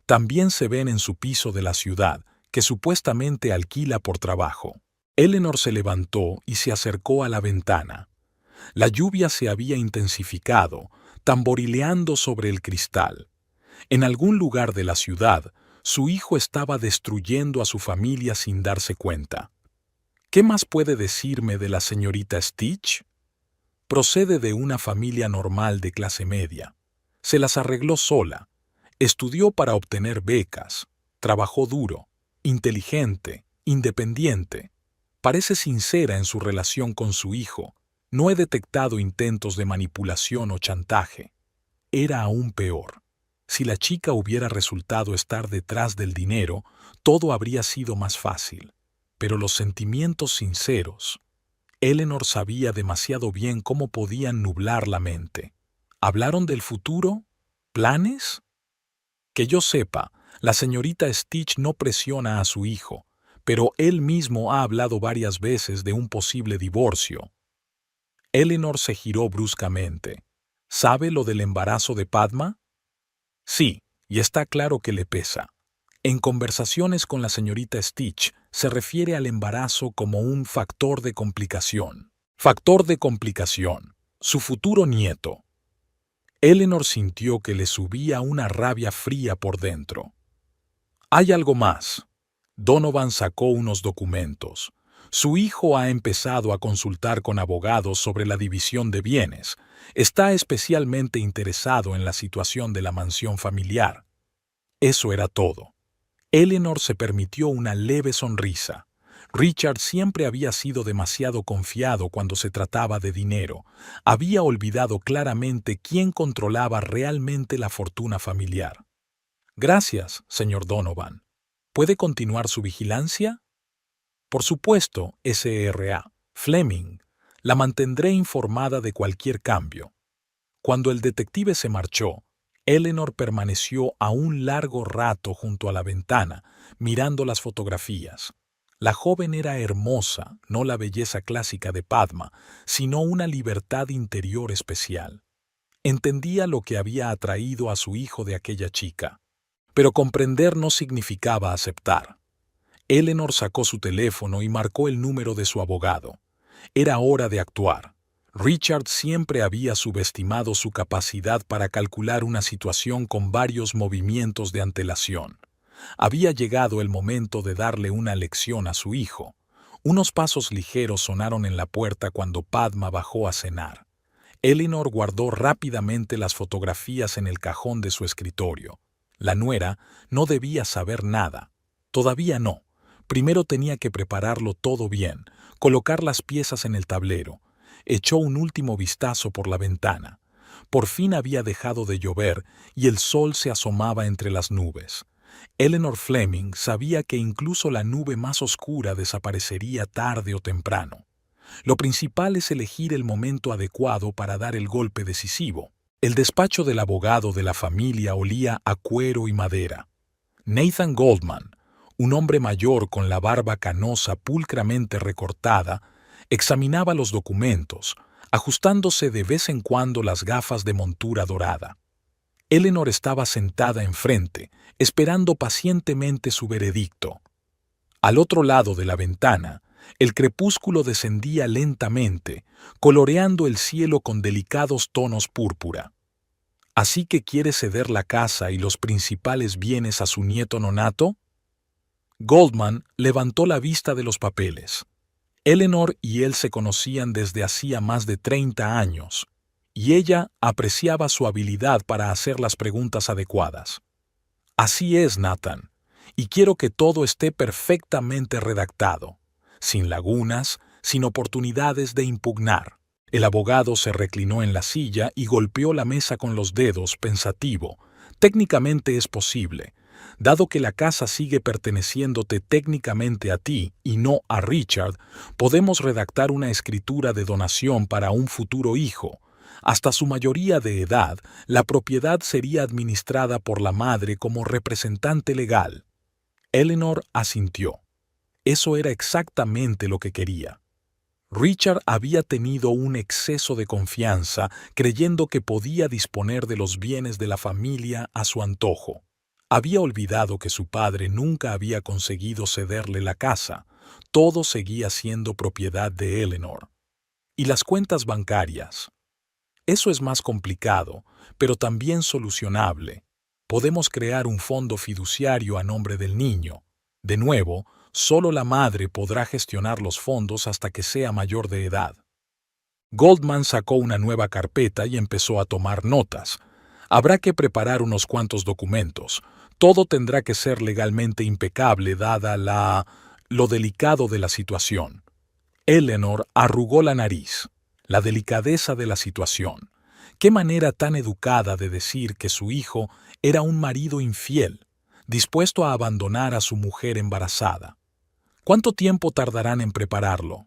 También se ven en su piso de la ciudad, que supuestamente alquila por trabajo. Eleanor se levantó y se acercó a la ventana. La lluvia se había intensificado, tamborileando sobre el cristal. En algún lugar de la ciudad, su hijo estaba destruyendo a su familia sin darse cuenta. ¿Qué más puede decirme de la señorita Stitch? Procede de una familia normal de clase media. Se las arregló sola. Estudió para obtener becas. Trabajó duro, inteligente, independiente. Parece sincera en su relación con su hijo. No he detectado intentos de manipulación o chantaje. Era aún peor. Si la chica hubiera resultado estar detrás del dinero, todo habría sido más fácil. Pero los sentimientos sinceros. Eleanor sabía demasiado bien cómo podían nublar la mente. ¿Hablaron del futuro? ¿Planes? Que yo sepa, la señorita Stitch no presiona a su hijo, pero él mismo ha hablado varias veces de un posible divorcio. Eleanor se giró bruscamente. ¿Sabe lo del embarazo de Padma? Sí, y está claro que le pesa. En conversaciones con la señorita Stitch, se refiere al embarazo como un factor de complicación. Factor de complicación. Su futuro nieto. Eleanor sintió que le subía una rabia fría por dentro. Hay algo más. Donovan sacó unos documentos. Su hijo ha empezado a consultar con abogados sobre la división de bienes. Está especialmente interesado en la situación de la mansión familiar. Eso era todo. Eleanor se permitió una leve sonrisa. Richard siempre había sido demasiado confiado cuando se trataba de dinero. Había olvidado claramente quién controlaba realmente la fortuna familiar. Gracias, señor Donovan. ¿Puede continuar su vigilancia? Por supuesto, Sra. Fleming. La mantendré informada de cualquier cambio. Cuando el detective se marchó, Eleanor permaneció a un largo rato junto a la ventana, mirando las fotografías. La joven era hermosa, no la belleza clásica de Padma, sino una libertad interior especial. Entendía lo que había atraído a su hijo de aquella chica. Pero comprender no significaba aceptar. Eleanor sacó su teléfono y marcó el número de su abogado. Era hora de actuar. Richard siempre había subestimado su capacidad para calcular una situación con varios movimientos de antelación. Había llegado el momento de darle una lección a su hijo, Unos pasos ligeros sonaron en la puerta cuando Padma bajó a cenar. Eleanor guardó rápidamente las fotografías en el cajón de su escritorio. La nuera no debía saber nada. Todavía no. Primero tenía que prepararlo todo bien, colocar las piezas en el tablero. Echó un último vistazo por la ventana. Por fin había dejado de llover y el sol se asomaba entre las nubes. Eleanor Fleming sabía que incluso la nube más oscura desaparecería tarde o temprano. Lo principal es elegir el momento adecuado para dar el golpe decisivo. El despacho del abogado de la familia olía a cuero y madera. Nathan Goldman, un hombre mayor con la barba canosa pulcramente recortada, examinaba los documentos, ajustándose de vez en cuando las gafas de montura dorada. Eleanor estaba sentada enfrente, esperando pacientemente su veredicto. Al otro lado de la ventana, el crepúsculo descendía lentamente, coloreando el cielo con delicados tonos púrpura. ¿Así que quiere ceder la casa y los principales bienes a su nieto nonato? Goldman levantó la vista de los papeles. Eleanor y él se conocían desde hacía más de 30 años, y ella apreciaba su habilidad para hacer las preguntas adecuadas. Así es, Nathan, y quiero que todo esté perfectamente redactado, sin lagunas, sin oportunidades de impugnar. El abogado se reclinó en la silla y golpeó la mesa con los dedos, pensativo. Técnicamente es posible. Dado que la casa sigue perteneciéndote técnicamente a ti y no a Richard, podemos redactar una escritura de donación para un futuro hijo. Hasta su mayoría de edad, la propiedad sería administrada por la madre como representante legal. Eleanor asintió. Eso era exactamente lo que quería. Richard había tenido un exceso de confianza, creyendo que podía disponer de los bienes de la familia a su antojo. Había olvidado que su padre nunca había conseguido cederle la casa. Todo seguía siendo propiedad de Eleanor. ¿Y las cuentas bancarias? Eso es más complicado, pero también solucionable. Podemos crear un fondo fiduciario a nombre del niño. De nuevo, solo la madre podrá gestionar los fondos hasta que sea mayor de edad. Goldman sacó una nueva carpeta y empezó a tomar notas. Habrá que preparar unos cuantos documentos. Todo tendrá que ser legalmente impecable dada lo delicado de la situación. Eleanor arrugó la nariz. La delicadeza de la situación. Qué manera tan educada de decir que su hijo era un marido infiel, dispuesto a abandonar a su mujer embarazada. ¿Cuánto tiempo tardarán en prepararlo?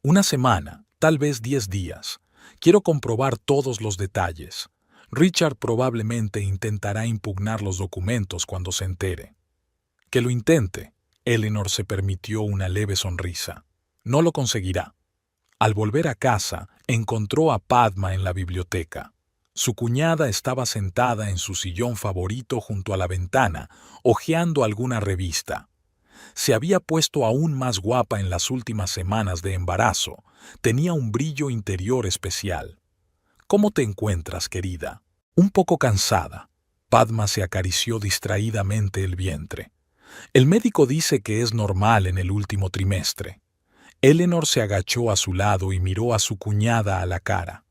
Una semana, tal vez 10 días. Quiero comprobar todos los detalles. Richard probablemente intentará impugnar los documentos cuando se entere. Que lo intente. Eleanor se permitió una leve sonrisa. No lo conseguirá. Al volver a casa, encontró a Padma en la biblioteca. Su cuñada estaba sentada en su sillón favorito junto a la ventana, hojeando alguna revista. Se había puesto aún más guapa en las últimas semanas de embarazo. Tenía un brillo interior especial. ¿Cómo te encuentras, querida? Un poco cansada. Padma se acarició distraídamente el vientre. El médico dice que es normal en el último trimestre. Eleanor se agachó a su lado y miró a su cuñada a la cara.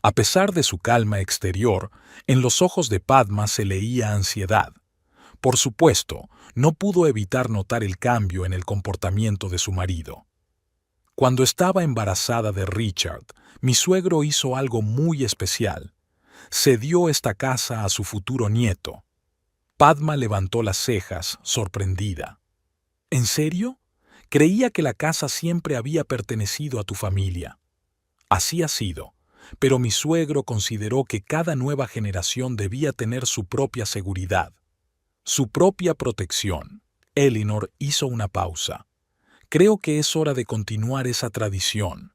A pesar de su calma exterior, en los ojos de Padma se leía ansiedad. Por supuesto, no pudo evitar notar el cambio en el comportamiento de su marido. Cuando estaba embarazada de Richard, mi suegro hizo algo muy especial. Cedió esta casa a su futuro nieto. Padma levantó las cejas, sorprendida. ¿En serio? Creía que la casa siempre había pertenecido a tu familia. Así ha sido, pero mi suegro consideró que cada nueva generación debía tener su propia seguridad, su propia protección. Eleanor hizo una pausa. Creo que es hora de continuar esa tradición.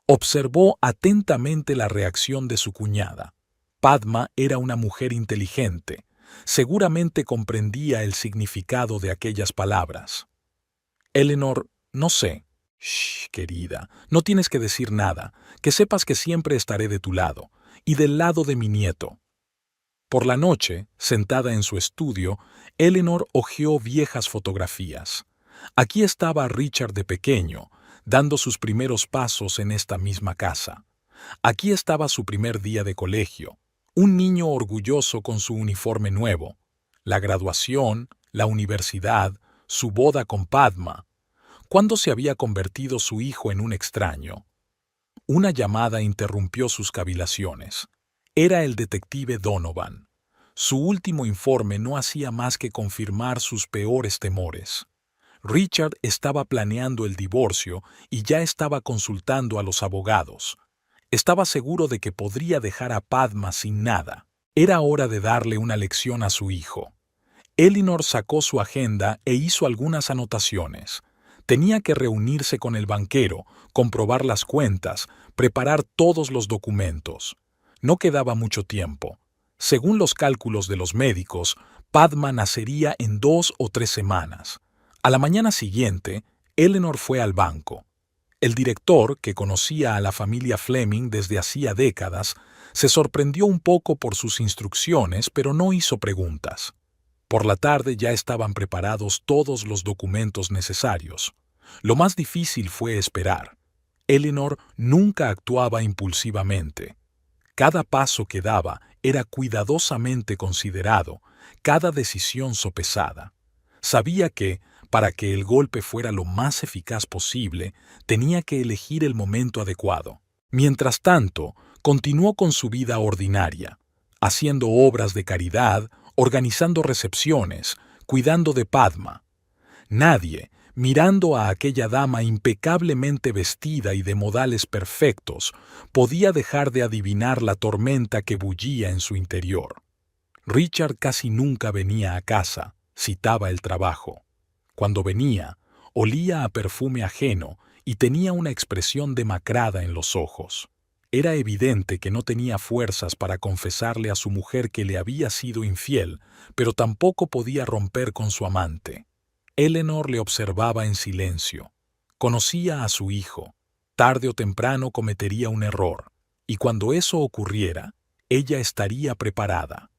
Observó atentamente la reacción de su cuñada. Padma era una mujer inteligente. Seguramente comprendía el significado de aquellas palabras. Eleanor, no sé. Shh, querida, no tienes que decir nada. Que sepas que siempre estaré de tu lado, y del lado de mi nieto. Por la noche, sentada en su estudio, Eleanor hojeó viejas fotografías. Aquí estaba Richard de pequeño, dando sus primeros pasos en esta misma casa. Aquí estaba su primer día de colegio, un niño orgulloso con su uniforme nuevo, la graduación, la universidad, su boda con Padma. ¿Cuándo se había convertido su hijo en un extraño? Una llamada interrumpió sus cavilaciones. Era el detective Donovan. Su último informe no hacía más que confirmar sus peores temores. Richard estaba planeando el divorcio y ya estaba consultando a los abogados. Estaba seguro de que podría dejar a Padma sin nada. Era hora de darle una lección a su hijo. Eleanor sacó su agenda e hizo algunas anotaciones. Tenía que reunirse con el banquero, comprobar las cuentas, preparar todos los documentos. No quedaba mucho tiempo. Según los cálculos de los médicos, Padma nacería en 2 o 3 semanas. A la mañana siguiente, Eleanor fue al banco. El director, que conocía a la familia Fleming desde hacía décadas, se sorprendió un poco por sus instrucciones, pero no hizo preguntas. Por la tarde ya estaban preparados todos los documentos necesarios. Lo más difícil fue esperar. Eleanor nunca actuaba impulsivamente. Cada paso que daba era cuidadosamente considerado, cada decisión sopesada. Sabía que, para que el golpe fuera lo más eficaz posible, tenía que elegir el momento adecuado. Mientras tanto, continuó con su vida ordinaria, haciendo obras de caridad, organizando recepciones, cuidando de Padma. Nadie, mirando a aquella dama impecablemente vestida y de modales perfectos, podía dejar de adivinar la tormenta que bullía en su interior. Richard casi nunca venía a casa, citaba el trabajo. Cuando venía, olía a perfume ajeno y tenía una expresión demacrada en los ojos. Era evidente que no tenía fuerzas para confesarle a su mujer que le había sido infiel, pero tampoco podía romper con su amante. Eleanor le observaba en silencio. Conocía a su hijo. Tarde o temprano cometería un error, y cuando eso ocurriera, ella estaría preparada.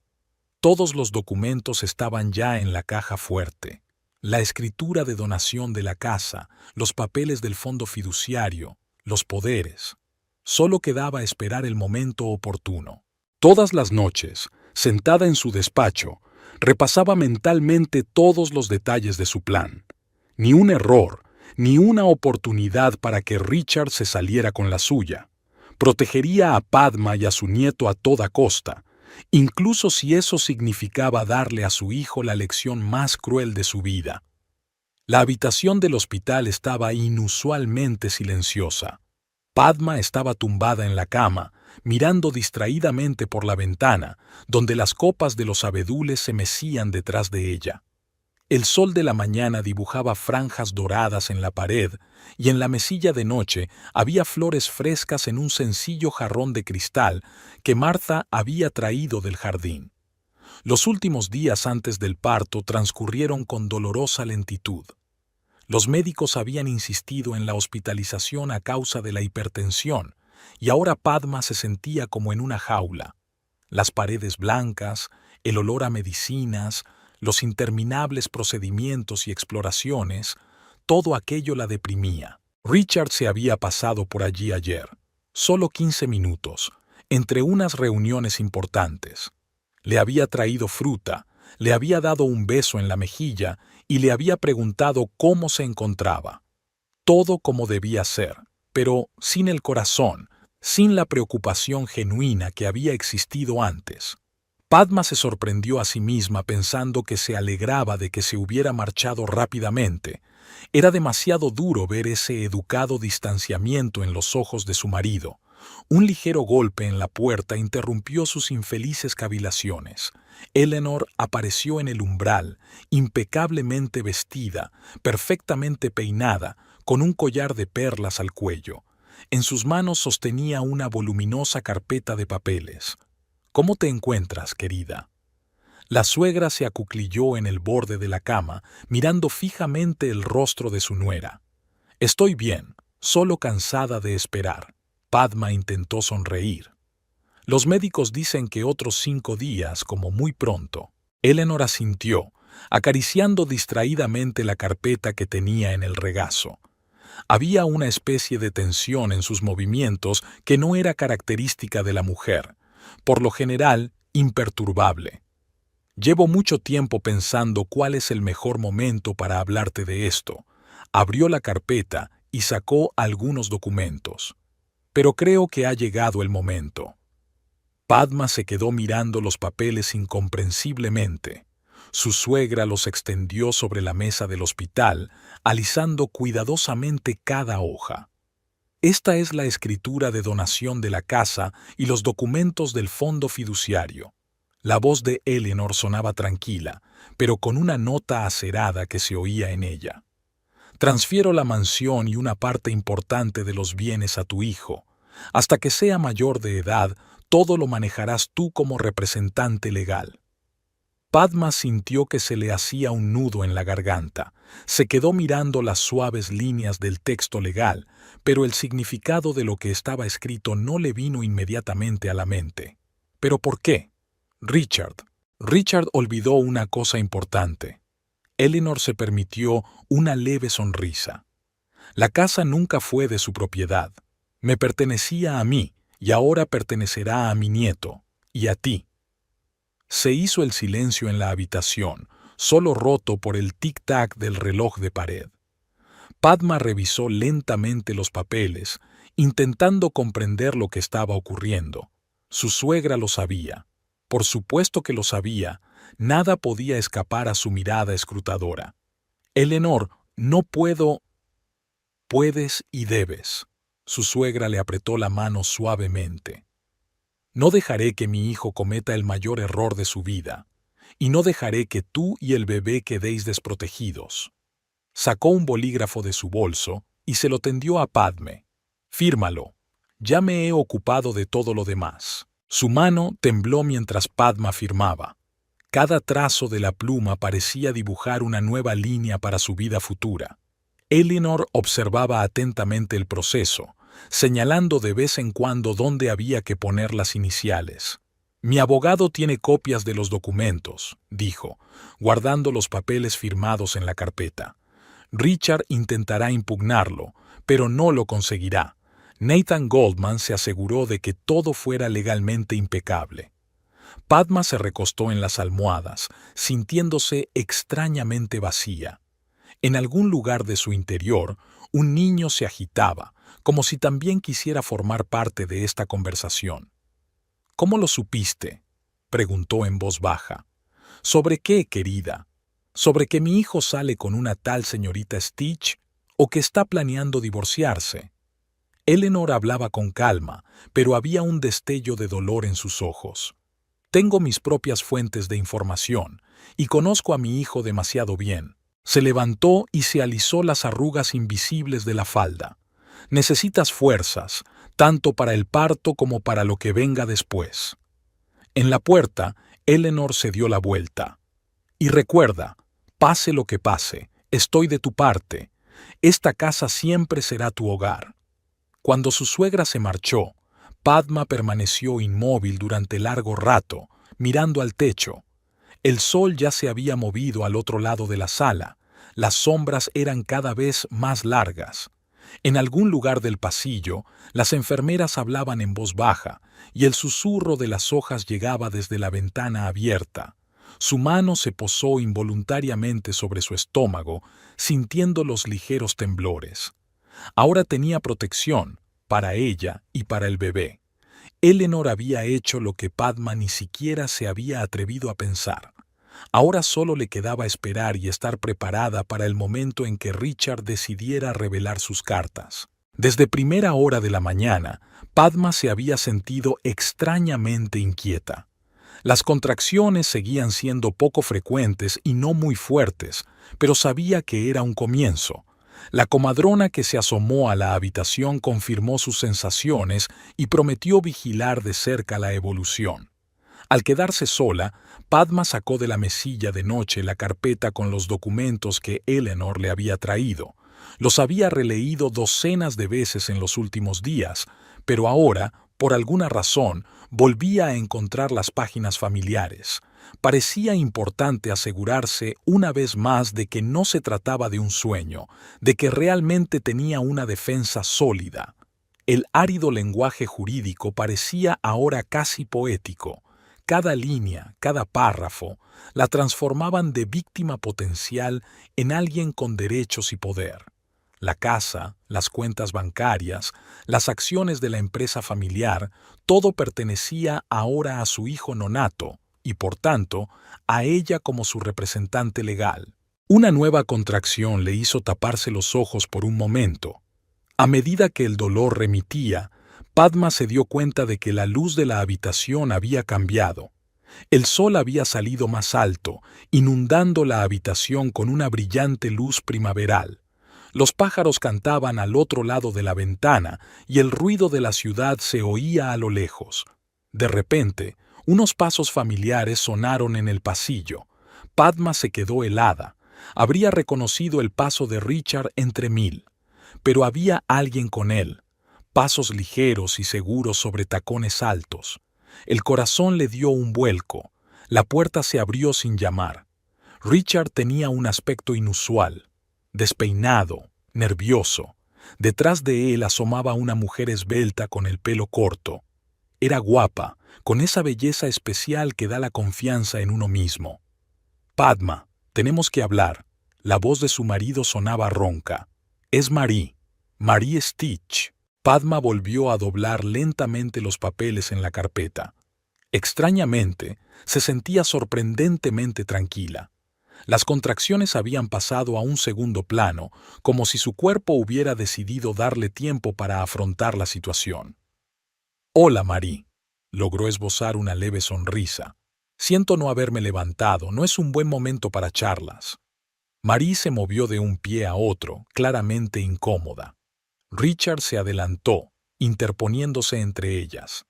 Todos los documentos estaban ya en la caja fuerte. La escritura de donación de la casa, los papeles del fondo fiduciario, los poderes. Solo quedaba esperar el momento oportuno. Todas las noches, sentada en su despacho, repasaba mentalmente todos los detalles de su plan. Ni un error, ni una oportunidad para que Richard se saliera con la suya. Protegería a Padma y a su nieto a toda costa, incluso si eso significaba darle a su hijo la lección más cruel de su vida. La habitación del hospital estaba inusualmente silenciosa. Padma estaba tumbada en la cama, mirando distraídamente por la ventana, donde las copas de los abedules se mecían detrás de ella. El sol de la mañana dibujaba franjas doradas en la pared, y en la mesilla de noche había flores frescas en un sencillo jarrón de cristal que Martha había traído del jardín. Los últimos días antes del parto transcurrieron con dolorosa lentitud. Los médicos habían insistido en la hospitalización a causa de la hipertensión, y ahora Padma se sentía como en una jaula. Las paredes blancas, el olor a medicinas, los interminables procedimientos y exploraciones, todo aquello la deprimía. Richard se había pasado por allí ayer, solo 15 minutos, entre unas reuniones importantes. Le había traído fruta, le había dado un beso en la mejilla y le había preguntado cómo se encontraba. Todo como debía ser, pero sin el corazón, sin la preocupación genuina que había existido antes. Padma se sorprendió a sí misma pensando que se alegraba de que se hubiera marchado rápidamente. Era demasiado duro ver ese educado distanciamiento en los ojos de su marido. Un ligero golpe en la puerta interrumpió sus infelices cavilaciones. Eleanor apareció en el umbral, impecablemente vestida, perfectamente peinada, con un collar de perlas al cuello. En sus manos sostenía una voluminosa carpeta de papeles. «¿Cómo te encuentras, querida?» La suegra se acuclilló en el borde de la cama, mirando fijamente el rostro de su nuera. «Estoy bien, solo cansada de esperar». Padma intentó sonreír. «Los médicos dicen que otros 5 días, como muy pronto». Eleanor asintió, acariciando distraídamente la carpeta que tenía en el regazo. Había una especie de tensión en sus movimientos que no era característica de la mujer, por lo general imperturbable. Llevo mucho tiempo pensando cuál es el mejor momento para hablarte de esto. Abrió la carpeta y sacó algunos documentos. Pero creo que ha llegado el momento. Padma se quedó mirando los papeles incomprensiblemente. Su suegra los extendió sobre la mesa del hospital, alisando cuidadosamente cada hoja. Esta es la escritura de donación de la casa y los documentos del fondo fiduciario. La voz de Eleanor sonaba tranquila, pero con una nota acerada que se oía en ella. Transfiero la mansión y una parte importante de los bienes a tu hijo. Hasta que sea mayor de edad, todo lo manejarás tú como representante legal. Padma sintió que se le hacía un nudo en la garganta. Se quedó mirando las suaves líneas del texto legal, pero el significado de lo que estaba escrito no le vino inmediatamente a la mente. ¿Pero por qué? Richard olvidó una cosa importante. Eleanor se permitió una leve sonrisa. La casa nunca fue de su propiedad. Me pertenecía a mí y ahora pertenecerá a mi nieto y a ti. Se hizo el silencio en la habitación, solo roto por el tic-tac del reloj de pared. Padma revisó lentamente los papeles, intentando comprender lo que estaba ocurriendo. Su suegra lo sabía. Por supuesto que lo sabía. Nada podía escapar a su mirada escrutadora. Eleanor, no puedo. Puedes y debes. Su suegra le apretó la mano suavemente. No dejaré que mi hijo cometa el mayor error de su vida, y no dejaré que tú y el bebé quedéis desprotegidos. Sacó un bolígrafo de su bolso y se lo tendió a Padme. Fírmalo. Ya me he ocupado de todo lo demás. Su mano tembló mientras Padma firmaba. Cada trazo de la pluma parecía dibujar una nueva línea para su vida futura. Eleanor observaba atentamente el proceso, señalando de vez en cuando dónde había que poner las iniciales. Mi abogado tiene copias de los documentos, dijo, guardando los papeles firmados en la carpeta. Richard intentará impugnarlo, pero no lo conseguirá. Nathan Goldman se aseguró de que todo fuera legalmente impecable. Padma se recostó en las almohadas, sintiéndose extrañamente vacía. En algún lugar de su interior, un niño se agitaba, como si también quisiera formar parte de esta conversación. ¿Cómo lo supiste?, preguntó en voz baja. ¿Sobre qué, querida? ¿Sobre que mi hijo sale con una tal señorita Stitch o que está planeando divorciarse? Eleanor hablaba con calma, pero había un destello de dolor en sus ojos. Tengo mis propias fuentes de información y conozco a mi hijo demasiado bien. Se levantó y se alisó las arrugas invisibles de la falda. Necesitas fuerzas, tanto para el parto como para lo que venga después. En la puerta, Eleanor se dio la vuelta. Y recuerda, pase lo que pase, estoy de tu parte. Esta casa siempre será tu hogar. Cuando su suegra se marchó, Padma permaneció inmóvil durante largo rato, mirando al techo. El sol ya se había movido al otro lado de la sala. Las sombras eran cada vez más largas. En algún lugar del pasillo, las enfermeras hablaban en voz baja, y el susurro de las hojas llegaba desde la ventana abierta. Su mano se posó involuntariamente sobre su estómago, sintiendo los ligeros temblores. Ahora tenía protección, para ella y para el bebé. Eleanor había hecho lo que Padma ni siquiera se había atrevido a pensar. Ahora solo le quedaba esperar y estar preparada para el momento en que Richard decidiera revelar sus cartas. Desde primera hora de la mañana, Padma se había sentido extrañamente inquieta. Las contracciones seguían siendo poco frecuentes y no muy fuertes, pero sabía que era un comienzo. La comadrona que se asomó a la habitación confirmó sus sensaciones y prometió vigilar de cerca la evolución. Al quedarse sola, Padma sacó de la mesilla de noche la carpeta con los documentos que Eleanor le había traído. Los había releído docenas de veces en los últimos días, pero ahora, por alguna razón, volvía a encontrar las páginas familiares. Parecía importante asegurarse una vez más de que no se trataba de un sueño, de que realmente tenía una defensa sólida. El árido lenguaje jurídico parecía ahora casi poético. Cada línea, cada párrafo, la transformaban de víctima potencial en alguien con derechos y poder. La casa, las cuentas bancarias, las acciones de la empresa familiar, todo pertenecía ahora a su hijo nonato y, por tanto, a ella como su representante legal. Una nueva contracción le hizo taparse los ojos por un momento. A medida que el dolor remitía, Padma se dio cuenta de que la luz de la habitación había cambiado. El sol había salido más alto, inundando la habitación con una brillante luz primaveral. Los pájaros cantaban al otro lado de la ventana y el ruido de la ciudad se oía a lo lejos. De repente, unos pasos familiares sonaron en el pasillo. Padma se quedó helada. Habría reconocido el paso de Richard entre mil. Pero había alguien con él. Pasos ligeros y seguros sobre tacones altos. El corazón le dio un vuelco. La puerta se abrió sin llamar. Richard tenía un aspecto inusual. Despeinado, nervioso. Detrás de él asomaba una mujer esbelta con el pelo corto. Era guapa, con esa belleza especial que da la confianza en uno mismo. «Padma, tenemos que hablar». La voz de su marido sonaba ronca. «Es Marie. Marie Stitch». Padma volvió a doblar lentamente los papeles en la carpeta. Extrañamente, se sentía sorprendentemente tranquila. Las contracciones habían pasado a un segundo plano, como si su cuerpo hubiera decidido darle tiempo para afrontar la situación. «Hola, Marie», logró esbozar una leve sonrisa. «Siento no haberme levantado, no es un buen momento para charlas». Marie se movió de un pie a otro, claramente incómoda. Richard se adelantó, interponiéndose entre ellas.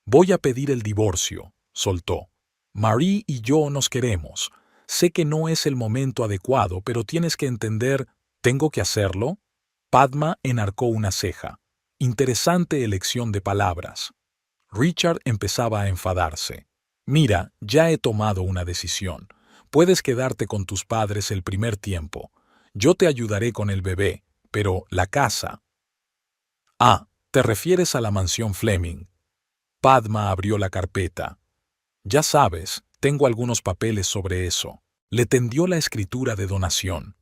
«Voy a pedir el divorcio», soltó. «Marie y yo nos queremos. Sé que no es el momento adecuado, pero tienes que entender». «¿Tengo que hacerlo?» Padma enarcó una ceja. Interesante elección de palabras. Richard empezaba a enfadarse. «Mira, ya he tomado una decisión. Puedes quedarte con tus padres el primer tiempo. Yo te ayudaré con el bebé, pero la casa». «Ah, ¿te refieres a la mansión Fleming?» Padma abrió la carpeta. «Ya sabes, tengo algunos papeles sobre eso». Le tendió la escritura de donación.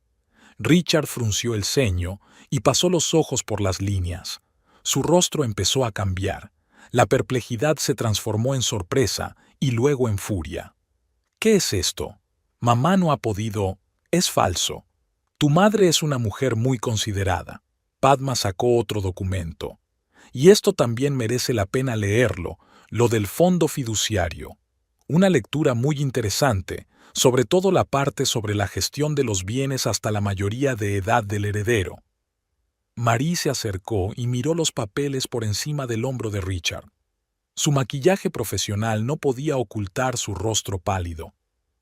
Richard frunció el ceño y pasó los ojos por las líneas. Su rostro empezó a cambiar. La perplejidad se transformó en sorpresa y luego en furia. «¿Qué es esto? Mamá no ha podido...» «Es falso. Tu madre es una mujer muy considerada». Padma sacó otro documento. «Y esto también merece la pena leerlo, lo del fondo fiduciario. Una lectura muy interesante, sobre todo la parte sobre la gestión de los bienes hasta la mayoría de edad del heredero». Marie se acercó y miró los papeles por encima del hombro de Richard. Su maquillaje profesional no podía ocultar su rostro pálido.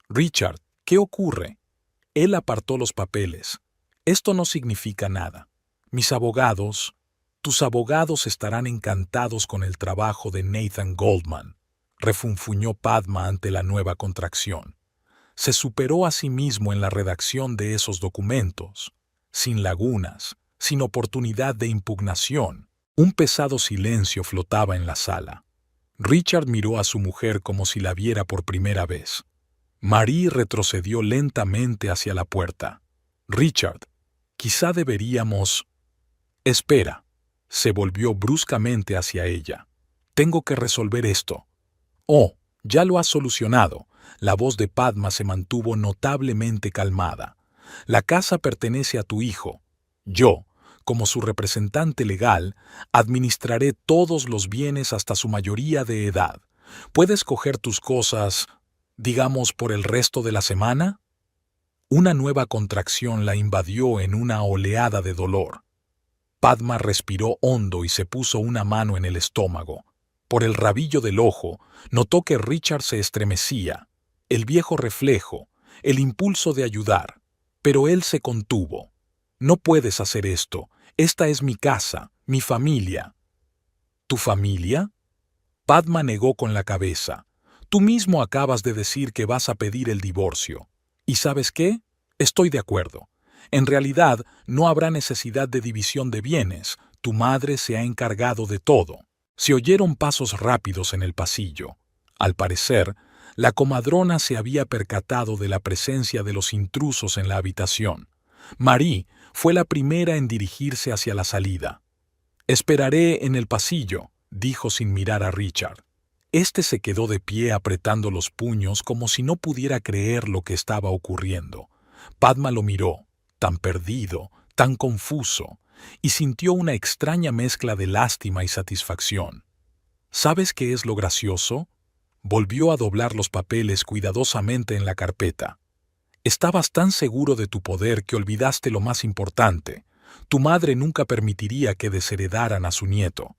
«Richard, ¿qué ocurre?» Él apartó los papeles. «Esto no significa nada. Mis abogados, tus abogados estarán encantados con el trabajo de Nathan Goldman», refunfuñó Padma ante la nueva contracción. Se superó a sí mismo en la redacción de esos documentos, sin lagunas, sin oportunidad de impugnación. Un pesado silencio flotaba en la sala. Richard miró a su mujer como si la viera por primera vez. Marie retrocedió lentamente hacia la puerta. «Richard, quizá deberíamos...» «Espera». Se volvió bruscamente hacia ella. «Tengo que resolver esto». «Oh, ya lo has solucionado». La voz de Padma se mantuvo notablemente calmada. «La casa pertenece a tu hijo. Yo, como su representante legal, administraré todos los bienes hasta su mayoría de edad. Puedes coger tus cosas, digamos, por el resto de la semana». Una nueva contracción la invadió en una oleada de dolor. Padma respiró hondo y se puso una mano en el estómago. Por el rabillo del ojo, notó que Richard se estremecía. El viejo reflejo, el impulso de ayudar. Pero él se contuvo. «No puedes hacer esto. Esta es mi casa, mi familia». «¿Tu familia?» Padma negó con la cabeza. Tú mismo acabas de decir que vas a pedir el divorcio. ¿Y sabes qué? Estoy de acuerdo. En realidad, no habrá necesidad de división de bienes. Tu madre se ha encargado de todo. Se oyeron pasos rápidos en el pasillo. Al parecer, la comadrona se había percatado de la presencia de los intrusos en la habitación. Marie fue la primera en dirigirse hacia la salida. «Esperaré en el pasillo», dijo sin mirar a Richard. Este se quedó de pie apretando los puños como si no pudiera creer lo que estaba ocurriendo. Padma lo miró, tan perdido, tan confuso, y sintió una extraña mezcla de lástima y satisfacción. ¿Sabes qué es lo gracioso? Volvió a doblar los papeles cuidadosamente en la carpeta. Estabas tan seguro de tu poder que olvidaste lo más importante. Tu madre nunca permitiría que desheredaran a su nieto.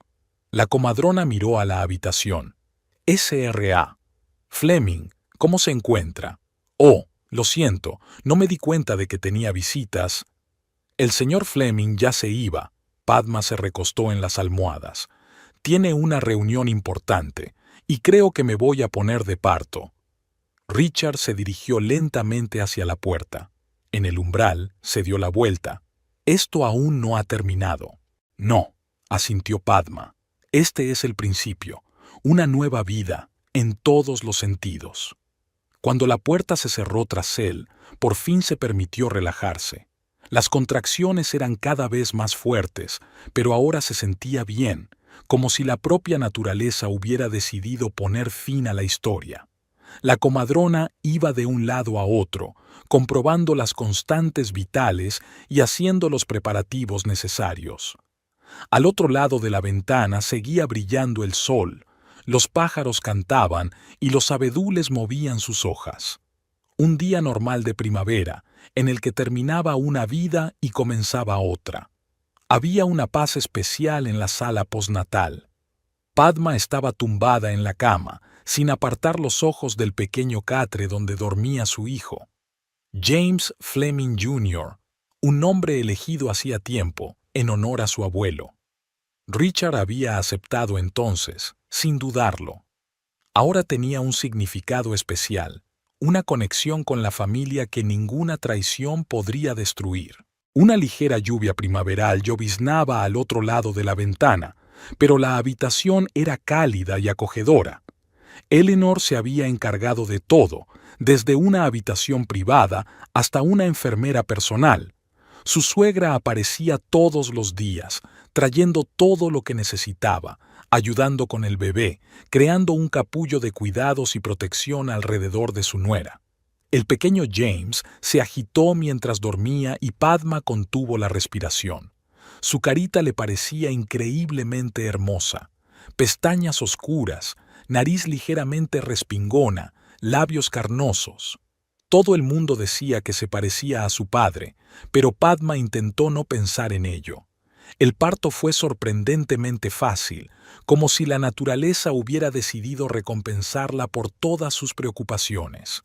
La comadrona miró a la habitación. S.R.A. Fleming, ¿cómo se encuentra? Oh, lo siento, no me di cuenta de que tenía visitas. El señor Fleming ya se iba. Padma se recostó en las almohadas. Tiene una reunión importante, y creo que me voy a poner de parto. Richard se dirigió lentamente hacia la puerta. En el umbral se dio la vuelta. Esto aún no ha terminado. No, asintió Padma. Este es el principio, una nueva vida, en todos los sentidos. Cuando la puerta se cerró tras él, por fin se permitió relajarse. Las contracciones eran cada vez más fuertes, pero ahora se sentía bien, como si la propia naturaleza hubiera decidido poner fin a la historia. La comadrona iba de un lado a otro, comprobando las constantes vitales y haciendo los preparativos necesarios. Al otro lado de la ventana seguía brillando el sol, los pájaros cantaban y los abedules movían sus hojas. Un día normal de primavera, en el que terminaba una vida y comenzaba otra. Había una paz especial en la sala postnatal. Padma estaba tumbada en la cama, sin apartar los ojos del pequeño catre donde dormía su hijo. James Fleming Jr., un nombre elegido hacía tiempo, en honor a su abuelo. Richard había aceptado entonces, sin dudarlo. Ahora tenía un significado especial, una conexión con la familia que ninguna traición podría destruir. Una ligera lluvia primaveral lloviznaba al otro lado de la ventana, pero la habitación era cálida y acogedora. Eleanor se había encargado de todo, desde una habitación privada hasta una enfermera personal. Su suegra aparecía todos los días, trayendo todo lo que necesitaba, ayudando con el bebé, creando un capullo de cuidados y protección alrededor de su nuera. El pequeño James se agitó mientras dormía y Padma contuvo la respiración. Su carita le parecía increíblemente hermosa. Pestañas oscuras, nariz ligeramente respingona, labios carnosos. Todo el mundo decía que se parecía a su padre, pero Padma intentó no pensar en ello. El parto fue sorprendentemente fácil, como si la naturaleza hubiera decidido recompensarla por todas sus preocupaciones.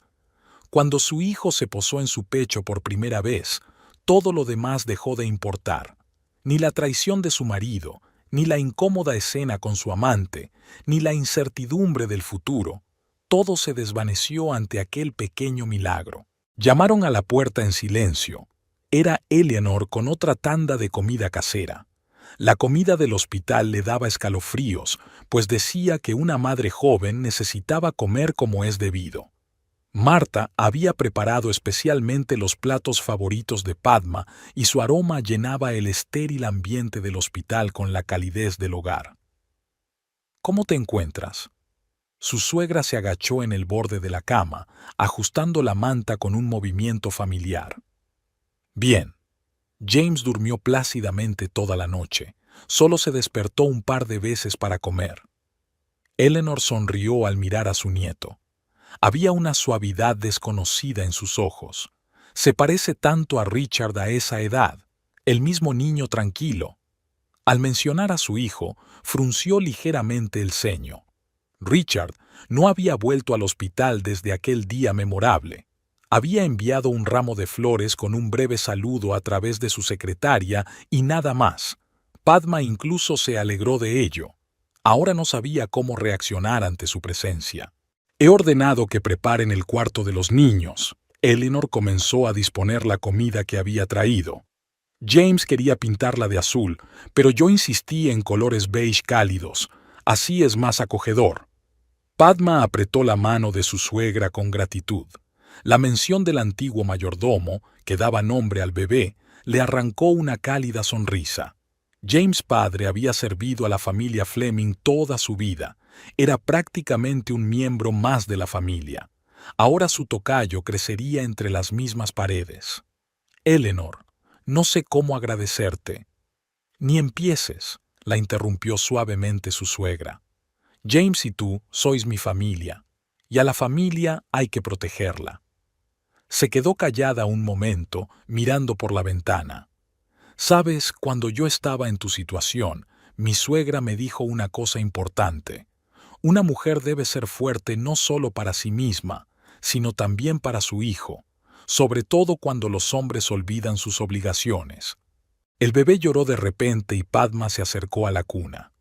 Cuando su hijo se posó en su pecho por primera vez, todo lo demás dejó de importar. Ni la traición de su marido, ni la incómoda escena con su amante, ni la incertidumbre del futuro. Todo se desvaneció ante aquel pequeño milagro. Llamaron a la puerta en silencio. Era Eleanor con otra tanda de comida casera. La comida del hospital le daba escalofríos, pues decía que una madre joven necesitaba comer como es debido. Marta había preparado especialmente los platos favoritos de Padma y su aroma llenaba el estéril ambiente del hospital con la calidez del hogar. ¿Cómo te encuentras? Su suegra se agachó en el borde de la cama, ajustando la manta con un movimiento familiar. Bien. James durmió plácidamente toda la noche. Solo se despertó un par de veces para comer. Eleanor sonrió al mirar a su nieto. Había una suavidad desconocida en sus ojos. Se parece tanto a Richard a esa edad, el mismo niño tranquilo. Al mencionar a su hijo, frunció ligeramente el ceño. Richard no había vuelto al hospital desde aquel día memorable. Había enviado un ramo de flores con un breve saludo a través de su secretaria y nada más. Padma incluso se alegró de ello. Ahora no sabía cómo reaccionar ante su presencia. He ordenado que preparen el cuarto de los niños. Eleanor comenzó a disponer la comida que había traído. James quería pintarla de azul, pero yo insistí en colores beige cálidos. Así es más acogedor. Padma apretó la mano de su suegra con gratitud. La mención del antiguo mayordomo, que daba nombre al bebé, le arrancó una cálida sonrisa. James padre había servido a la familia Fleming toda su vida. Era prácticamente un miembro más de la familia. Ahora su tocayo crecería entre las mismas paredes. Eleanor, no sé cómo agradecerte. Ni empieces, la interrumpió suavemente su suegra. James y tú sois mi familia, y a la familia hay que protegerla. Se quedó callada un momento, mirando por la ventana. Sabes, cuando yo estaba en tu situación, mi suegra me dijo una cosa importante. Una mujer debe ser fuerte no solo para sí misma, sino también para su hijo, sobre todo cuando los hombres olvidan sus obligaciones. El bebé lloró de repente y Padma se acercó a la cuna.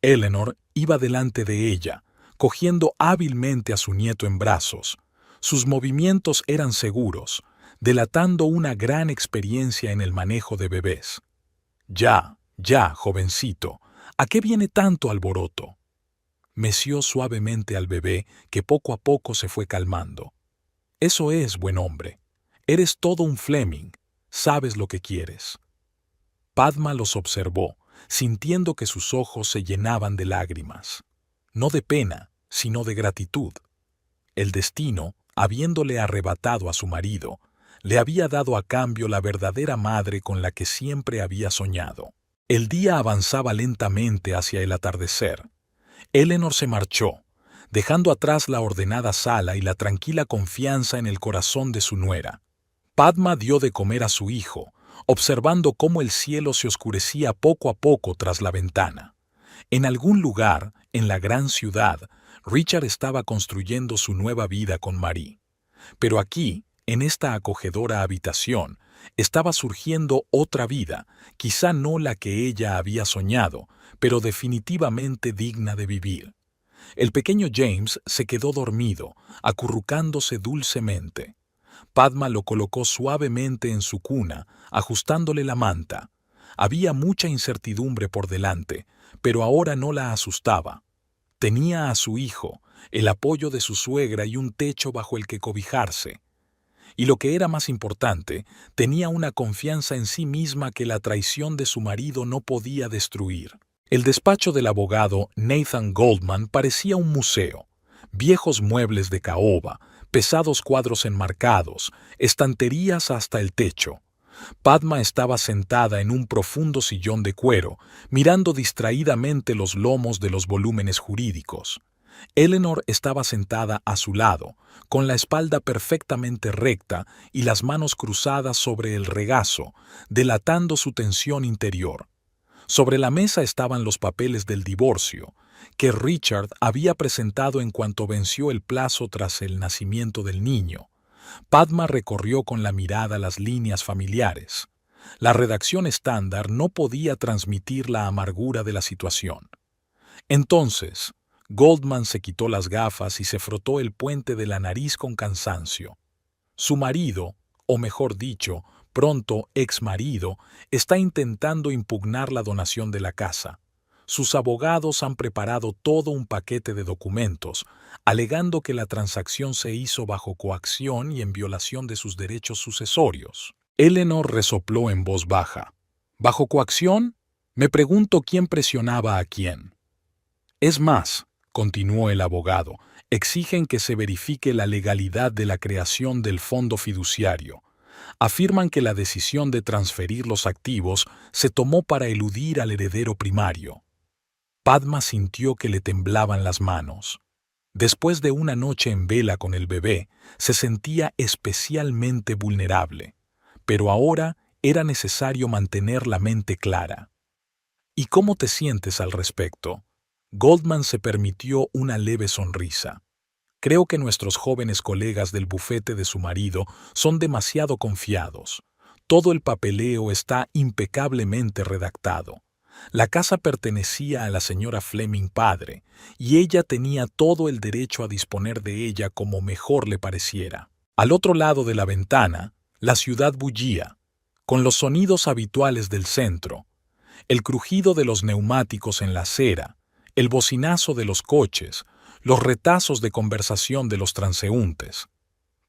Eleanor iba delante de ella, cogiendo hábilmente a su nieto en brazos. Sus movimientos eran seguros, delatando una gran experiencia en el manejo de bebés. Ya, jovencito, ¿a qué viene tanto alboroto? Meció suavemente al bebé, que poco a poco se fue calmando. Eso es, buen hombre. Eres todo un Fleming. Sabes lo que quieres. Padma los observó, sintiendo que sus ojos se llenaban de lágrimas. No de pena, sino de gratitud. El destino, habiéndole arrebatado a su marido, le había dado a cambio la verdadera madre con la que siempre había soñado. El día avanzaba lentamente hacia el atardecer. Eleanor se marchó, dejando atrás la ordenada sala y la tranquila confianza en el corazón de su nuera. Padma dio de comer a su hijo, observando cómo el cielo se oscurecía poco a poco tras la ventana. En algún lugar, en la gran ciudad, Richard estaba construyendo su nueva vida con Marie. Pero aquí, en esta acogedora habitación, estaba surgiendo otra vida, quizá no la que ella había soñado, pero definitivamente digna de vivir. El pequeño James se quedó dormido, acurrucándose dulcemente. Padma lo colocó suavemente en su cuna, ajustándole la manta. Había mucha incertidumbre por delante, pero ahora no la asustaba. Tenía a su hijo, el apoyo de su suegra y un techo bajo el que cobijarse. Y lo que era más importante, tenía una confianza en sí misma que la traición de su marido no podía destruir. El despacho del abogado Nathan Goldman parecía un museo. Viejos muebles de caoba, pesados cuadros enmarcados, estanterías hasta el techo. Padma estaba sentada en un profundo sillón de cuero, mirando distraídamente los lomos de los volúmenes jurídicos. Eleanor estaba sentada a su lado, con la espalda perfectamente recta y las manos cruzadas sobre el regazo, delatando su tensión interior. Sobre la mesa estaban los papeles del divorcio, que Richard había presentado en cuanto venció el plazo tras el nacimiento del niño. Padma recorrió con la mirada las líneas familiares. La redacción estándar no podía transmitir la amargura de la situación. Entonces, Goldman se quitó las gafas y se frotó el puente de la nariz con cansancio. Su marido, o mejor dicho, pronto exmarido, está intentando impugnar la donación de la casa. Sus abogados han preparado todo un paquete de documentos, alegando que la transacción se hizo bajo coacción y en violación de sus derechos sucesorios. Eleanor resopló en voz baja. ¿Bajo coacción? Me pregunto quién presionaba a quién. Es más, continuó el abogado, exigen que se verifique la legalidad de la creación del fondo fiduciario. Afirman que la decisión de transferir los activos se tomó para eludir al heredero primario. Padma sintió que le temblaban las manos. Después de una noche en vela con el bebé, se sentía especialmente vulnerable, pero ahora era necesario mantener la mente clara. ¿Y cómo te sientes al respecto? Goldman se permitió una leve sonrisa. Creo que nuestros jóvenes colegas del bufete de su marido son demasiado confiados. Todo el papeleo está impecablemente redactado. La casa pertenecía a la señora Fleming padre, y ella tenía todo el derecho a disponer de ella como mejor le pareciera. Al otro lado de la ventana, la ciudad bullía, con los sonidos habituales del centro, el crujido de los neumáticos en la acera, el bocinazo de los coches, los retazos de conversación de los transeúntes.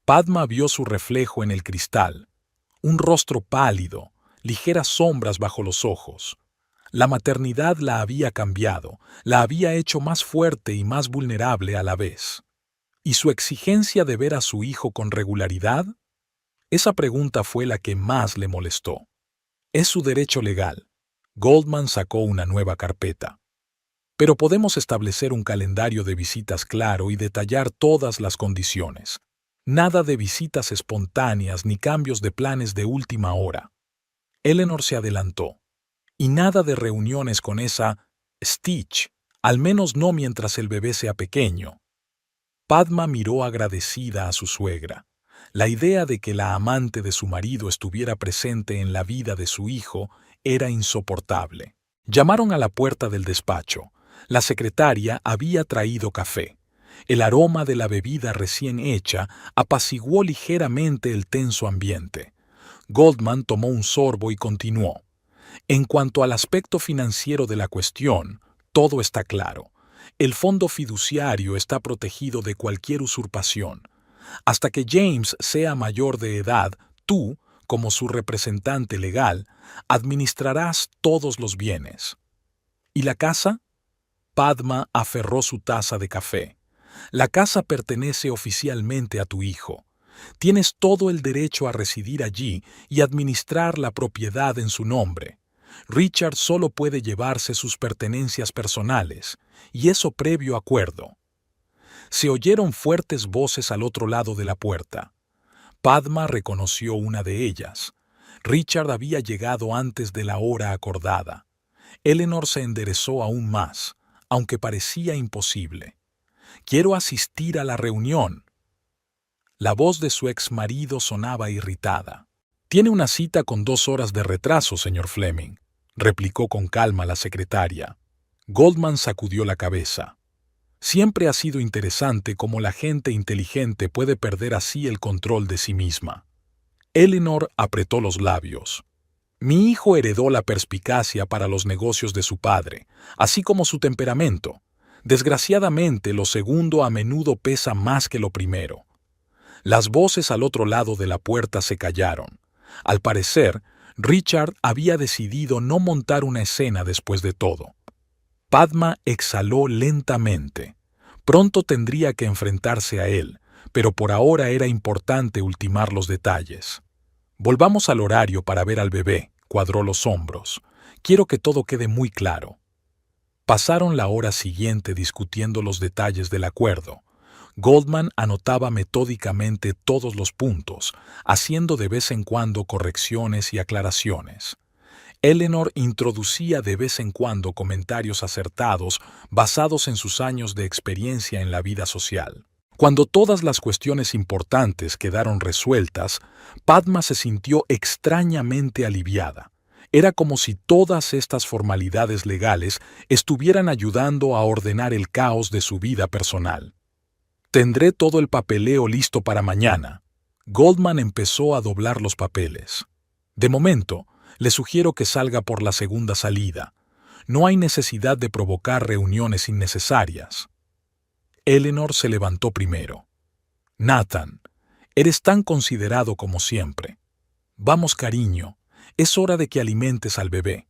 Padma vio su reflejo en el cristal, un rostro pálido, ligeras sombras bajo los ojos. La maternidad la había cambiado, la había hecho más fuerte y más vulnerable a la vez. ¿Y su exigencia de ver a su hijo con regularidad? Esa pregunta fue la que más le molestó. Es su derecho legal. Goldman sacó una nueva carpeta. Pero podemos establecer un calendario de visitas claro y detallar todas las condiciones. Nada de visitas espontáneas ni cambios de planes de última hora. Eleanor se adelantó. Y nada de reuniones con esa Stitch, al menos no mientras el bebé sea pequeño. Padma miró agradecida a su suegra. La idea de que la amante de su marido estuviera presente en la vida de su hijo era insoportable. Llamaron a la puerta del despacho. La secretaria había traído café. El aroma de la bebida recién hecha apaciguó ligeramente el tenso ambiente. Goldman tomó un sorbo y continuó. En cuanto al aspecto financiero de la cuestión, todo está claro. El fondo fiduciario está protegido de cualquier usurpación. Hasta que James sea mayor de edad, tú, como su representante legal, administrarás todos los bienes. ¿Y la casa? Padma aferró su taza de café. La casa pertenece oficialmente a tu hijo. Tienes todo el derecho a residir allí y administrar la propiedad en su nombre. Richard solo puede llevarse sus pertenencias personales, y eso previo acuerdo. Se oyeron fuertes voces al otro lado de la puerta. Padma reconoció una de ellas. Richard había llegado antes de la hora acordada. Eleanor se enderezó aún más, aunque parecía imposible. «Quiero asistir a la reunión». La voz de su ex marido sonaba irritada. «Tiene una cita con 2 horas de retraso, señor Fleming», replicó con calma la secretaria. Goldman sacudió la cabeza. Siempre ha sido interesante cómo la gente inteligente puede perder así el control de sí misma. Eleanor apretó los labios. Mi hijo heredó la perspicacia para los negocios de su padre, así como su temperamento. Desgraciadamente, lo segundo a menudo pesa más que lo primero. Las voces al otro lado de la puerta se callaron. Al parecer, Richard había decidido no montar una escena después de todo. Padma exhaló lentamente. Pronto tendría que enfrentarse a él, pero por ahora era importante ultimar los detalles. Volvamos al horario para ver al bebé, cuadró los hombros. Quiero que todo quede muy claro. Pasaron la hora siguiente discutiendo los detalles del acuerdo. Goldman anotaba metódicamente todos los puntos, haciendo de vez en cuando correcciones y aclaraciones. Eleanor introducía de vez en cuando comentarios acertados basados en sus años de experiencia en la vida social. Cuando todas las cuestiones importantes quedaron resueltas, Padma se sintió extrañamente aliviada. Era como si todas estas formalidades legales estuvieran ayudando a ordenar el caos de su vida personal. Tendré todo el papeleo listo para mañana. Goldman empezó a doblar los papeles. De momento, le sugiero que salga por la segunda salida. No hay necesidad de provocar reuniones innecesarias. Eleanor se levantó primero. Nathan, eres tan considerado como siempre. Vamos, cariño, es hora de que alimentes al bebé.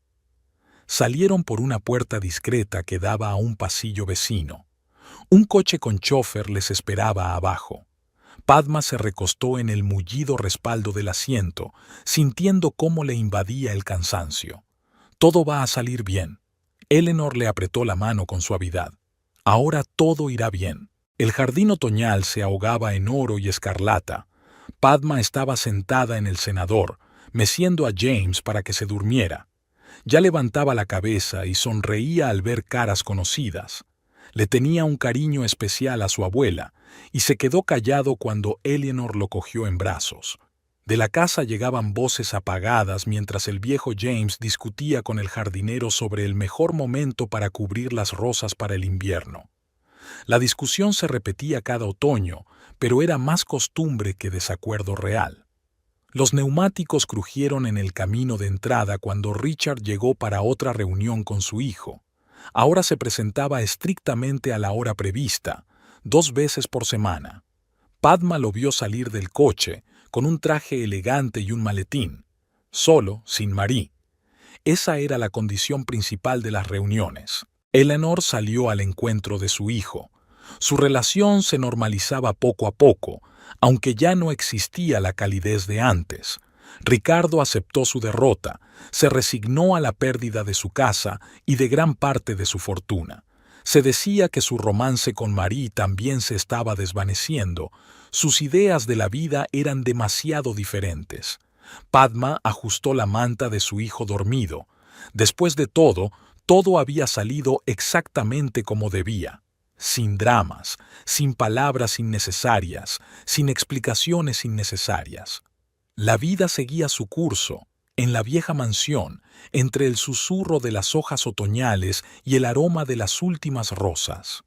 Salieron por una puerta discreta que daba a un pasillo vecino. Un coche con chófer les esperaba abajo. Padma se recostó en el mullido respaldo del asiento, sintiendo cómo le invadía el cansancio. Todo va a salir bien. Eleanor le apretó la mano con suavidad. Ahora todo irá bien. El jardín otoñal se ahogaba en oro y escarlata. Padma estaba sentada en el cenador, meciendo a James para que se durmiera. Ya levantaba la cabeza y sonreía al ver caras conocidas. Le tenía un cariño especial a su abuela, y se quedó callado cuando Eleanor lo cogió en brazos. De la casa llegaban voces apagadas mientras el viejo James discutía con el jardinero sobre el mejor momento para cubrir las rosas para el invierno. La discusión se repetía cada otoño, pero era más costumbre que desacuerdo real. Los neumáticos crujieron en el camino de entrada cuando Richard llegó para otra reunión con su hijo. Ahora se presentaba estrictamente a la hora prevista, 2 veces por semana. Padma lo vio salir del coche, con un traje elegante y un maletín, solo, sin Marie. Esa era la condición principal de las reuniones. Eleanor salió al encuentro de su hijo. Su relación se normalizaba poco a poco, aunque ya no existía la calidez de antes. Ricardo aceptó su derrota, se resignó a la pérdida de su casa y de gran parte de su fortuna. Se decía que su romance con Marie también se estaba desvaneciendo. Sus ideas de la vida eran demasiado diferentes. Padma ajustó la manta de su hijo dormido. Después de todo había salido exactamente como debía. Sin dramas, sin palabras innecesarias, sin explicaciones innecesarias. La vida seguía su curso, en la vieja mansión, entre el susurro de las hojas otoñales y el aroma de las últimas rosas.